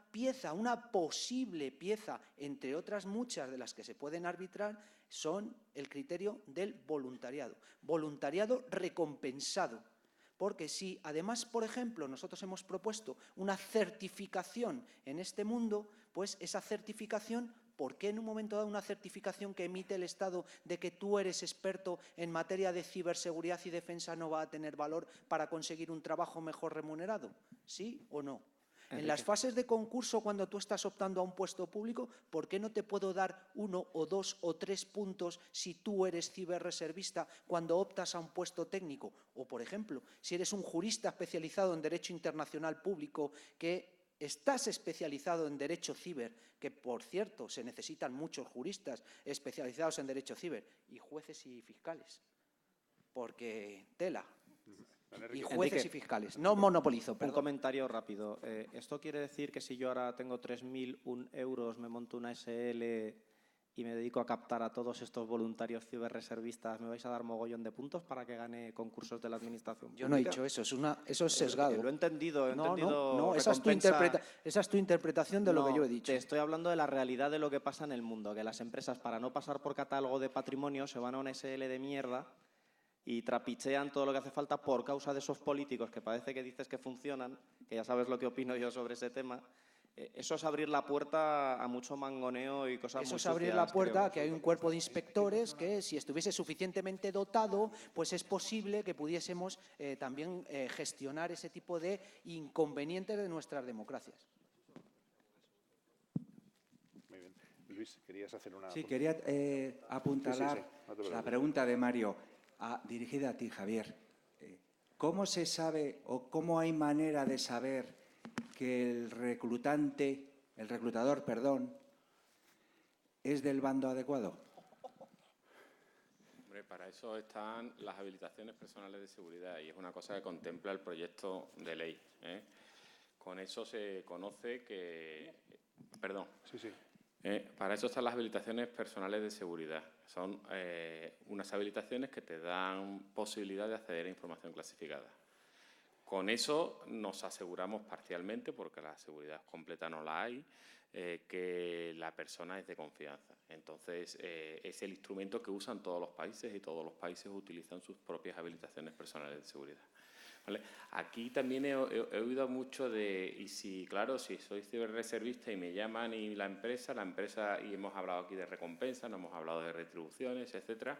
posible pieza, entre otras muchas de las que se pueden arbitrar, son el criterio del voluntariado. Voluntariado recompensado. Porque si además, por ejemplo, nosotros hemos propuesto una certificación en este mundo, pues esa certificación, ¿por qué en un momento dado una certificación que emite el Estado de que tú eres experto en materia de ciberseguridad y defensa no va a tener valor para conseguir un trabajo mejor remunerado? ¿Sí o no? En las fases de concurso, cuando tú estás optando a un puesto público, ¿por qué no te puedo dar 1 o 2 o 3 puntos si tú eres ciberreservista cuando optas a un puesto técnico? O, por ejemplo, si eres un jurista especializado en Derecho Internacional Público que estás especializado en Derecho Ciber, que, por cierto, se necesitan muchos juristas especializados en Derecho Ciber, y jueces y fiscales, porque tela. Y jueces y fiscales. No monopolizo, perdón. Un comentario rápido. ¿Esto quiere decir que si yo ahora tengo 3.001 euros, me monto una SL y me dedico a captar a todos estos voluntarios ciberreservistas, me vais a dar mogollón de puntos para que gane concursos de la administración pública? Yo no he dicho eso, eso es sesgado. Lo he entendido. No, esa es tu interpretación de lo que yo he dicho. Te estoy hablando de la realidad de lo que pasa en el mundo, que las empresas, para no pasar por catálogo de patrimonio, se van a una SL de mierda y trapichean todo lo que hace falta por causa de esos políticos que parece que dices que funcionan, que ya sabes lo que opino yo sobre ese tema. Eso es abrir la puerta a mucho mangoneo y cosas muy sucias. Eso es abrir la puerta a que hay un cuerpo de inspectores que, si estuviese suficientemente dotado, pues es posible que pudiésemos también gestionar ese tipo de inconvenientes de nuestras democracias. Muy bien. Luis, ¿querías hacer una...? Sí, quería apuntalar la pregunta de Mario, dirigida a ti, Javier. ¿Cómo se sabe o cómo hay manera de saber que el reclutador, es del bando adecuado? Hombre, para eso están las habilitaciones personales de seguridad y es una cosa que contempla el proyecto de ley. Con eso se conoce que... Perdón. Sí. Para eso están las habilitaciones personales de seguridad. Son unas habilitaciones que te dan posibilidad de acceder a información clasificada. Con eso nos aseguramos parcialmente, porque la seguridad completa no la hay, que la persona es de confianza. Entonces, es el instrumento que usan todos los países y todos los países utilizan sus propias habilitaciones personales de seguridad. ¿Vale? Aquí también he oído mucho de, si soy ciberreservista y me llaman y la empresa, y hemos hablado aquí de recompensas, no hemos hablado de retribuciones, etcétera.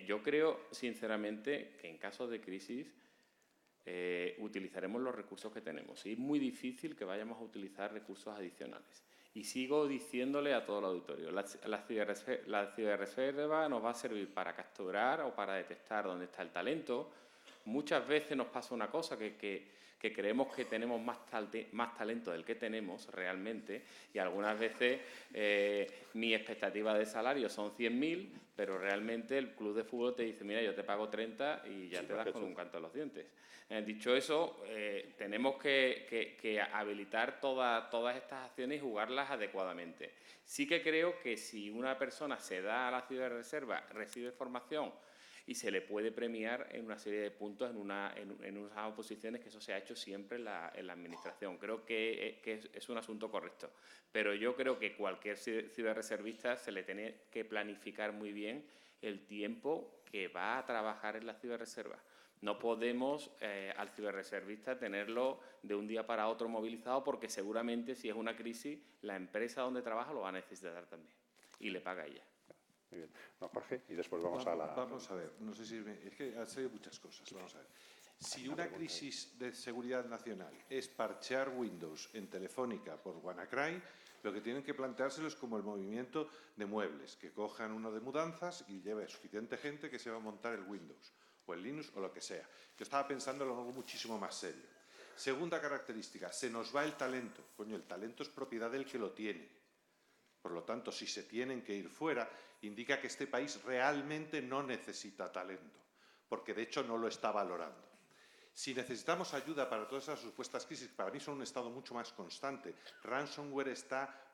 Yo creo, sinceramente, que en casos de crisis utilizaremos los recursos que tenemos. Y es muy difícil que vayamos a utilizar recursos adicionales. Y sigo diciéndole a todo el auditorio, la ciberreserva nos va a servir para capturar o para detectar dónde está el talento. Muchas veces nos pasa una cosa, que creemos que tenemos más talento del que tenemos realmente, y algunas veces mi expectativa de salario son 100.000, pero realmente el club de fútbol te dice, mira, yo te pago 30 y ya te das con un canto en los dientes. Dicho eso, tenemos que habilitar todas estas acciones y jugarlas adecuadamente. Sí que creo que si una persona se da a la ciberreserva, recibe formación y se le puede premiar en una serie de puntos en unas oposiciones, que eso se ha hecho siempre en la Administración. Creo que es un asunto correcto, pero yo creo que cualquier ciberreservista se le tiene que planificar muy bien el tiempo que va a trabajar en la ciberreserva. No podemos al ciberreservista tenerlo de un día para otro movilizado, porque seguramente si es una crisis la empresa donde trabaja lo va a necesitar también y le paga ella. Muy bien. No, Jorge, y después vamos a la... Vamos a ver, no sé si... Es que han salido muchas cosas, vamos a ver. Si una crisis de seguridad nacional es parchear Windows en Telefónica por WannaCry, lo que tienen que planteárselo es como el movimiento de muebles, que cojan uno de mudanzas y lleve suficiente gente que se va a montar el Windows, o el Linux, o lo que sea. Yo estaba pensando en algo muchísimo más serio. Segunda característica, se nos va el talento. Coño, el talento es propiedad del que lo tiene. Por lo tanto, si se tienen que ir fuera, indica que este país realmente no necesita talento, porque de hecho no lo está valorando. Si necesitamos ayuda para todas esas supuestas crisis, para mí son un estado mucho más constante. Ransomware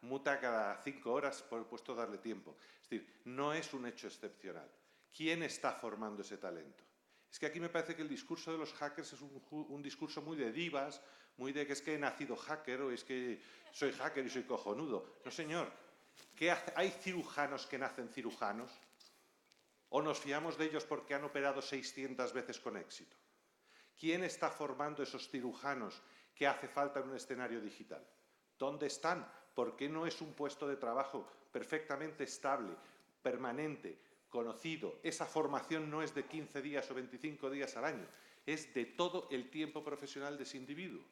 muta cada 5 horas, por puesto darle tiempo. Es decir, no es un hecho excepcional. ¿Quién está formando ese talento? Es que aquí me parece que el discurso de los hackers es un discurso muy de divas, muy de que es que he nacido hacker o es que soy hacker y soy cojonudo. No, señor. ¿Hay cirujanos que nacen cirujanos? ¿O nos fiamos de ellos porque han operado 600 veces con éxito? ¿Quién está formando esos cirujanos que hace falta en un escenario digital? ¿Dónde están? ¿Por qué no es un puesto de trabajo perfectamente estable, permanente, conocido? Esa formación no es de 15 días o 25 días al año, es de todo el tiempo profesional de ese individuo.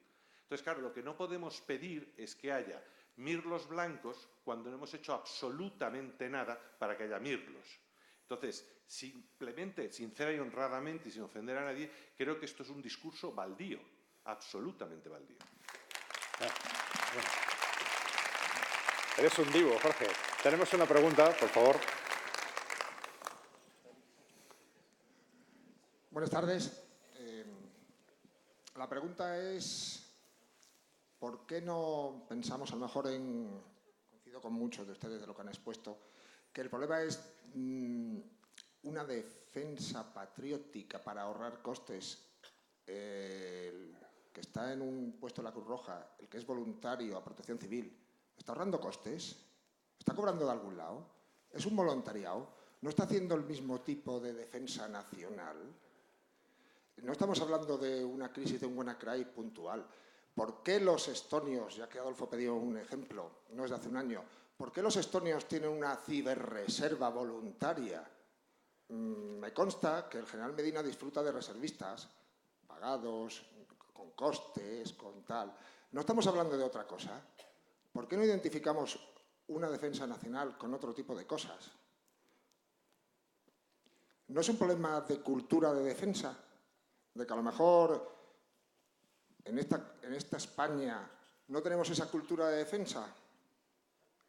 Entonces, claro, lo que no podemos pedir es que haya mirlos blancos cuando no hemos hecho absolutamente nada para que haya mirlos. Entonces, simplemente, sincera y honradamente y sin ofender a nadie, creo que esto es un discurso baldío, absolutamente baldío. Bueno. Eres un divo, Jorge. Tenemos una pregunta, por favor. Buenas tardes. La pregunta es, ¿por qué no pensamos, a lo mejor coincido con muchos de ustedes de lo que han expuesto, que el problema es una defensa patriótica para ahorrar costes? El que está en un puesto de la Cruz Roja, el que es voluntario a Protección Civil, ¿está ahorrando costes? ¿Está cobrando de algún lado? ¿Es un voluntariado? ¿No está haciendo el mismo tipo de defensa nacional? No estamos hablando de una crisis de un WannaCry puntual. ¿Por qué los estonios, ya que Adolfo pidió un ejemplo, no es de hace un año, ¿por qué los estonios tienen una ciberreserva voluntaria? Me consta que el general Medina disfruta de reservistas pagados, con costes, con tal. No estamos hablando de otra cosa. ¿Por qué no identificamos una defensa nacional con otro tipo de cosas? ¿No es un problema de cultura de defensa? De que a lo mejor en esta España no tenemos esa cultura de defensa.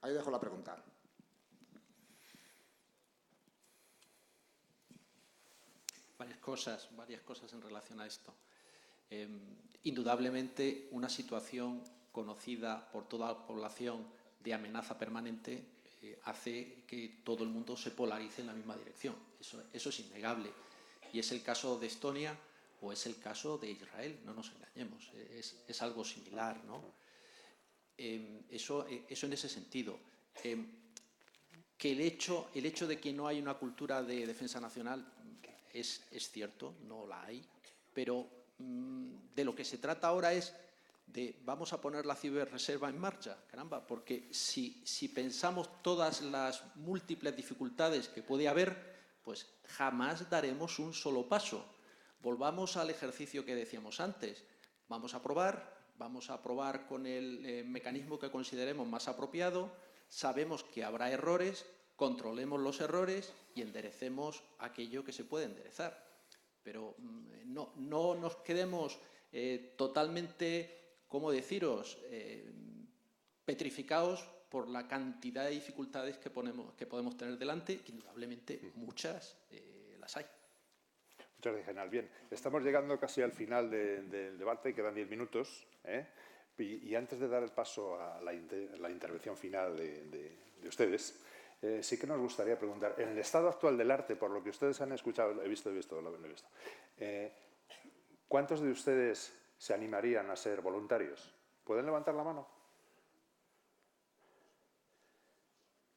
Ahí dejo la pregunta. Varias cosas en relación a esto. Indudablemente, una situación conocida por toda la población de amenaza permanente hace que todo el mundo se polarice en la misma dirección. Eso es innegable. Y es el caso de Estonia o es el caso de Israel, no nos engañemos. Es algo similar, ¿no? Eso en ese sentido. Que el hecho de que no hay una cultura de defensa nacional es cierto, no la hay, pero de lo que se trata ahora es de vamos a poner la ciberreserva en marcha, caramba, porque si pensamos todas las múltiples dificultades que puede haber, pues jamás daremos un solo paso. Volvamos al ejercicio que decíamos antes. Vamos a probar con el mecanismo que consideremos más apropiado, sabemos que habrá errores, controlemos los errores y enderecemos aquello que se puede enderezar. Pero no nos quedemos totalmente, ¿cómo deciros?, petrificados por la cantidad de dificultades que podemos tener delante, que indudablemente muchas las hay. Muchas gracias, general. Bien, estamos llegando casi al final del debate, quedan 10 minutos. Y antes de dar el paso a la intervención final de ustedes, sí que nos gustaría preguntar, en el estado actual del arte, por lo que ustedes han escuchado, lo he visto, ¿cuántos de ustedes se animarían a ser voluntarios? ¿Pueden levantar la mano?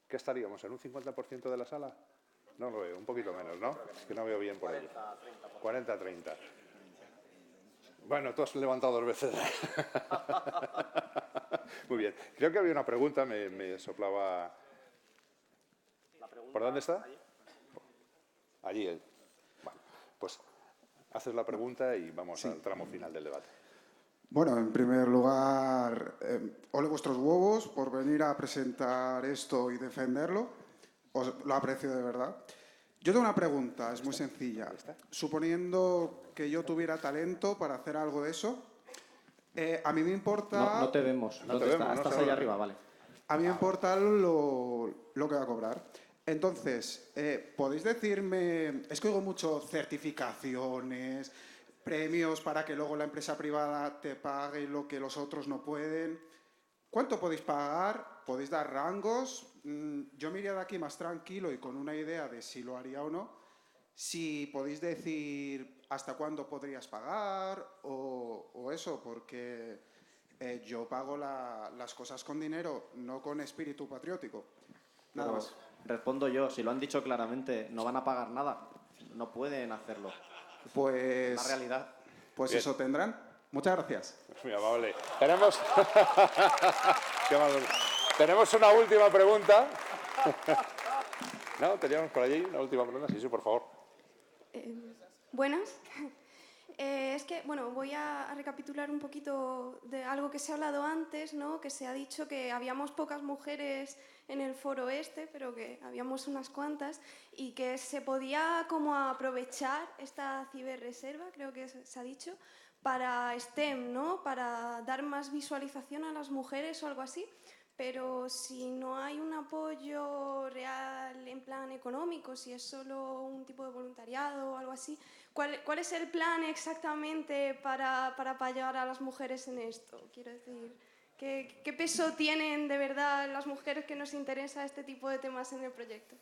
¿Qué estaríamos? ¿En un 50% de la sala? No lo veo, un poquito menos, ¿no? Es que no veo bien por ahí. 40-30. Bueno, tú has levantado 2 veces. Muy bien. Creo que había una pregunta, me soplaba... ¿Por dónde está? Allí. Bueno, pues haces la pregunta y vamos al tramo final del debate. Bueno, en primer lugar, ole vuestros huevos por venir a presentar esto y defenderlo. Os lo aprecio de verdad. Yo tengo una pregunta, es muy sencilla. Suponiendo que yo tuviera talento para hacer algo de eso, a mí me importa... No te vemos. ¿Dónde estás? Estás allá arriba, vale. A mí me importa lo que va a cobrar. Entonces, ¿podéis decirme... Es que oigo mucho certificaciones, premios para que luego la empresa privada te pague lo que los otros no pueden. ¿Cuánto podéis pagar? ¿Podéis dar rangos? Yo me iría de aquí más tranquilo y con una idea de si lo haría o no. Si podéis decir hasta cuándo podrías pagar o eso, porque yo pago las cosas con dinero, no con espíritu patriótico. Nada más. Respondo yo, si lo han dicho claramente, no van a pagar nada, no pueden hacerlo. Pues... La realidad. Pues bien. Eso tendrán. Muchas gracias. Muy amable. Tenemos... Qué amable. Tenemos una última pregunta. ¿No? ¿Teníamos por allí una última pregunta? Sí, por favor. Buenas. Es que, bueno, voy a recapitular un poquito de algo que se ha hablado antes, ¿no? Que se ha dicho que habíamos pocas mujeres en el foro este, pero que habíamos unas cuantas, y que se podía como aprovechar esta ciberreserva, creo que se ha dicho, para STEM, ¿no? Para dar más visualización a las mujeres o algo así. Pero si no hay un apoyo real en plan económico, si es solo un tipo de voluntariado o algo así, ¿cuál es el plan exactamente para apoyar a las mujeres en esto? Quiero decir, ¿qué peso tienen de verdad las mujeres que nos interesa este tipo de temas en el proyecto?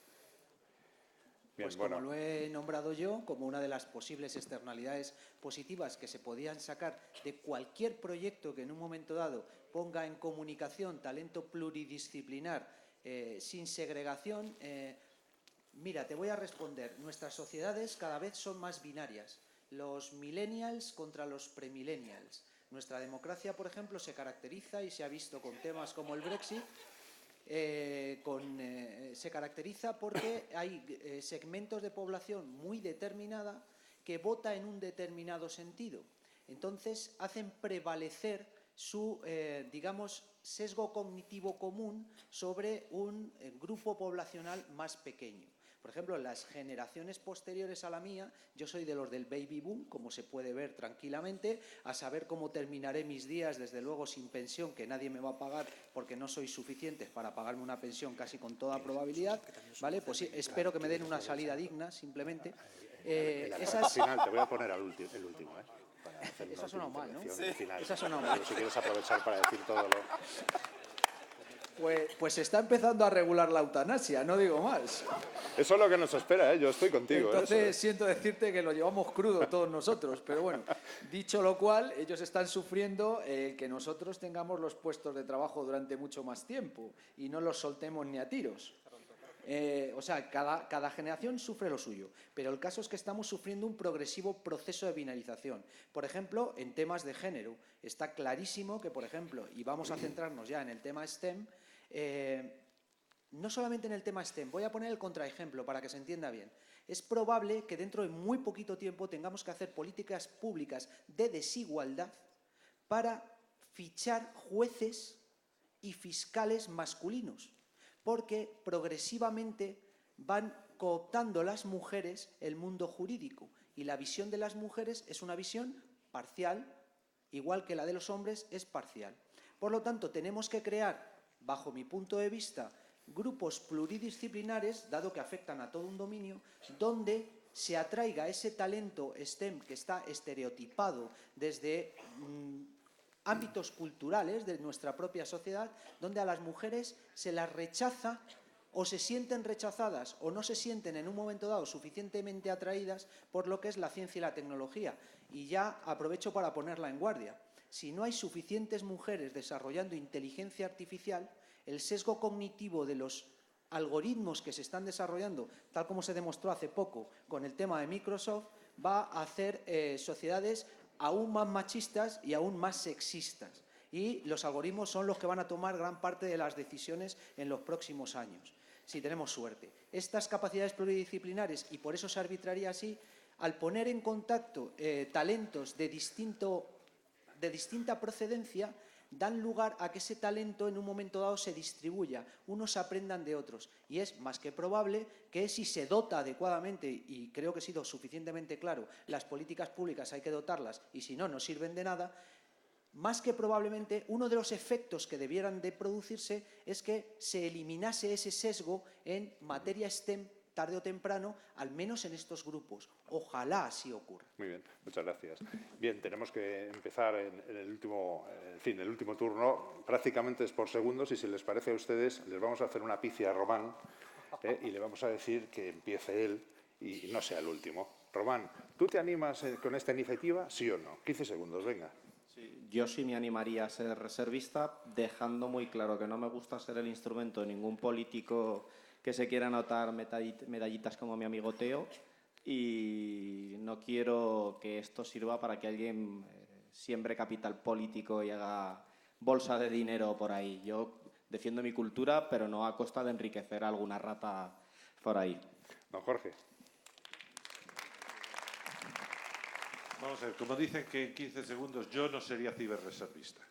Pues como lo he nombrado yo, como una de las posibles externalidades positivas que se podían sacar de cualquier proyecto que en un momento dado ponga en comunicación talento pluridisciplinar sin segregación. Mira, te voy a responder. Nuestras sociedades cada vez son más binarias. Los millennials contra los premillennials. Nuestra democracia, por ejemplo, se caracteriza y se ha visto con temas como el Brexit. Se caracteriza porque hay segmentos de población muy determinada que vota en un determinado sentido. Entonces hacen prevalecer su, digamos, sesgo cognitivo común sobre un grupo poblacional más pequeño. Por ejemplo, en las generaciones posteriores a la mía, yo soy de los del baby boom, como se puede ver tranquilamente, a saber cómo terminaré mis días, desde luego sin pensión, que nadie me va a pagar porque no soy suficiente para pagarme una pensión casi con toda probabilidad, ¿vale? Pues sí, espero que me den una salida digna, simplemente. Al final te voy a poner el último, ¿eh? Eso ha sonado mal, ¿no? Sí. Eso ha sonado mal. Si quieres aprovechar para decir todo lo... Pues se está empezando a regular la eutanasia, no digo más. Eso es lo que nos espera, ¿eh? Yo estoy contigo. Entonces siento decirte que lo llevamos crudo todos nosotros, pero bueno, dicho lo cual, ellos están sufriendo que nosotros tengamos los puestos de trabajo durante mucho más tiempo y no los soltemos ni a tiros. O sea, cada generación sufre lo suyo, pero el caso es que estamos sufriendo un progresivo proceso de binarización. Por ejemplo, en temas de género, está clarísimo que, por ejemplo, y vamos a centrarnos ya en el tema STEM, no solamente en el tema STEM, voy a poner el contraejemplo para que se entienda bien. Es probable que dentro de muy poquito tiempo tengamos que hacer políticas públicas de desigualdad para fichar jueces y fiscales masculinos, porque progresivamente van cooptando las mujeres el mundo jurídico y la visión de las mujeres es una visión parcial, igual que la de los hombres es parcial. Por lo tanto, tenemos que crear, bajo mi punto de vista, grupos pluridisciplinares, dado que afectan a todo un dominio, donde se atraiga ese talento STEM que está estereotipado desde ámbitos culturales de nuestra propia sociedad, donde a las mujeres se las rechaza o se sienten rechazadas o no se sienten en un momento dado suficientemente atraídas por lo que es la ciencia y la tecnología. Y ya aprovecho para ponerla en guardia. Si no hay suficientes mujeres desarrollando inteligencia artificial, el sesgo cognitivo de los algoritmos que se están desarrollando, tal como se demostró hace poco con el tema de Microsoft, va a hacer sociedades aún más machistas y aún más sexistas. Y los algoritmos son los que van a tomar gran parte de las decisiones en los próximos años, si tenemos suerte. Estas capacidades pluridisciplinares, y por eso se arbitraría así, al poner en contacto talentos de distinta procedencia, dan lugar a que ese talento en un momento dado se distribuya, unos aprendan de otros. Y es más que probable que si se dota adecuadamente, y creo que he sido suficientemente claro, las políticas públicas hay que dotarlas y si no, no sirven de nada, más que probablemente uno de los efectos que debieran de producirse es que se eliminase ese sesgo en materia STEM tarde o temprano, al menos en estos grupos. Ojalá así ocurra. Muy bien, muchas gracias. Bien, tenemos que empezar en el último turno. Prácticamente es por segundos y si les parece a ustedes, les vamos a hacer una pifia a Román y le vamos a decir que empiece él y no sea el último. Román, ¿tú te animas con esta iniciativa, sí o no? 15 segundos, venga. Sí, yo sí me animaría a ser reservista, dejando muy claro que no me gusta ser el instrumento de ningún político que se quiera anotar medallitas como mi amigo Teo, y no quiero que esto sirva para que alguien siembre capital político y haga bolsa de dinero por ahí. Yo defiendo mi cultura, pero no a costa de enriquecer a alguna rata por ahí. Don Jorge. Vamos a ver, como dicen que en 15 segundos yo no sería ciberreservista.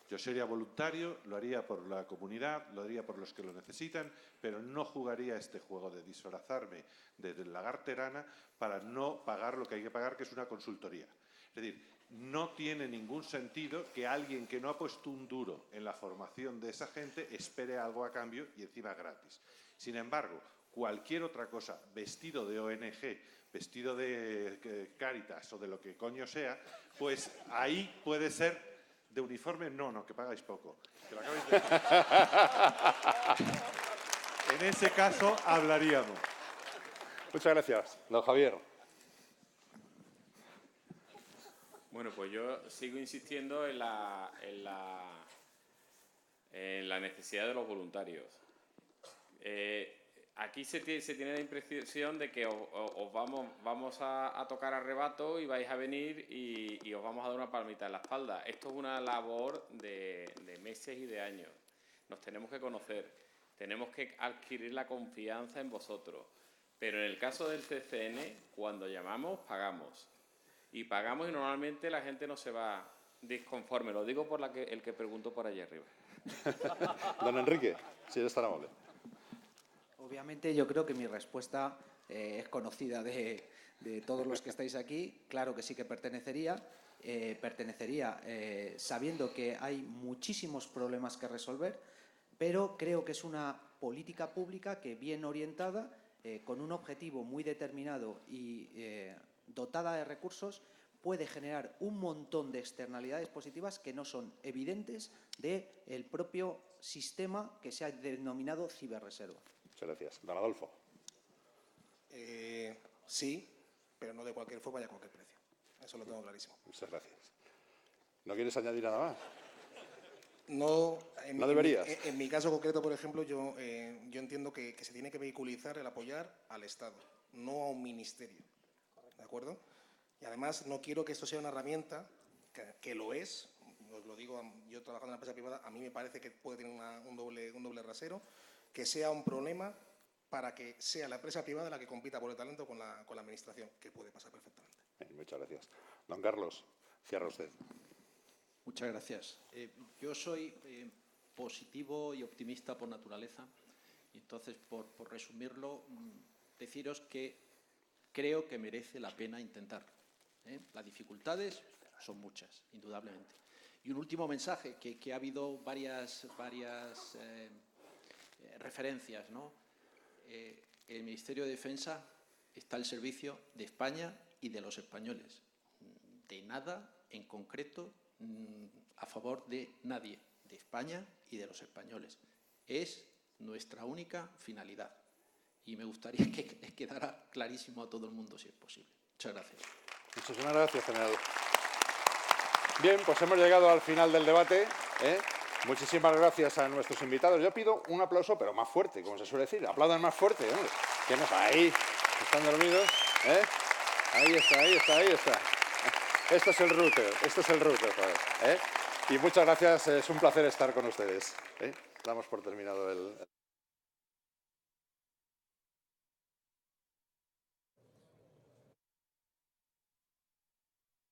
Yo sería voluntario, lo haría por la comunidad, lo haría por los que lo necesitan, pero no jugaría este juego de disfrazarme de lagarterana para no pagar lo que hay que pagar, que es una consultoría. Es decir, no tiene ningún sentido que alguien que no ha puesto un duro en la formación de esa gente espere algo a cambio y encima gratis. Sin embargo, cualquier otra cosa, vestido de ONG, vestido de Cáritas o de lo que coño sea, pues ahí puede ser... ¿De uniforme? No, que pagáis poco. Que lo acabáis de... En ese caso hablaríamos. Muchas gracias. Don Javier. Bueno, pues yo sigo insistiendo en la necesidad de los voluntarios. Aquí se tiene la impresión de que os vamos a tocar arrebato y vais a venir y os vamos a dar una palmita en la espalda. Esto es una labor de meses y de años. Nos tenemos que conocer, tenemos que adquirir la confianza en vosotros. Pero en el caso del CCN, cuando llamamos, pagamos. Y pagamos y normalmente la gente no se va disconforme. Lo digo por el que preguntó por allá arriba. Don Enrique, si eres tan amable. Obviamente yo creo que mi respuesta es conocida de todos los que estáis aquí. Claro que sí que pertenecería sabiendo que hay muchísimos problemas que resolver, pero creo que es una política pública que bien orientada, con un objetivo muy determinado y dotada de recursos, puede generar un montón de externalidades positivas que no son evidentes del propio sistema que se ha denominado ciberreserva. Muchas gracias. Don Adolfo. Sí, pero no de cualquier forma y a cualquier precio. Eso lo tengo clarísimo. Muchas gracias. ¿No quieres añadir nada más? No, ¿No deberías? En mi caso concreto, por ejemplo, yo entiendo que se tiene que vehiculizar el apoyar al Estado, no a un ministerio. ¿De acuerdo? Y además no quiero que esto sea una herramienta, que lo es, os lo digo, yo trabajando en la empresa privada, a mí me parece que puede tener un doble rasero, que sea un problema para que sea la empresa privada la que compita por el talento con la administración, que puede pasar perfectamente. Muchas gracias. Don Carlos, cierra usted. Muchas gracias. Yo soy positivo y optimista por naturaleza. Y entonces, por resumirlo, deciros que creo que merece la pena intentar. Las dificultades son muchas, indudablemente. Y un último mensaje, que ha habido varias referencias, ¿no? El Ministerio de Defensa está al servicio de España y de los españoles. De nada en concreto a favor de nadie, de España y de los españoles. Es nuestra única finalidad. Y me gustaría que quedara clarísimo a todo el mundo, si es posible. Muchas gracias. Muchísimas gracias, general. Bien, pues hemos llegado al final del debate. Muchísimas gracias a nuestros invitados. Yo pido un aplauso, pero más fuerte, como se suele decir. Aplaudan más fuerte, hombre. Que no, ahí, están dormidos. Ahí está, ahí está, ahí está. Este es el router, joder. Y muchas gracias, es un placer estar con ustedes. Damos por terminado el...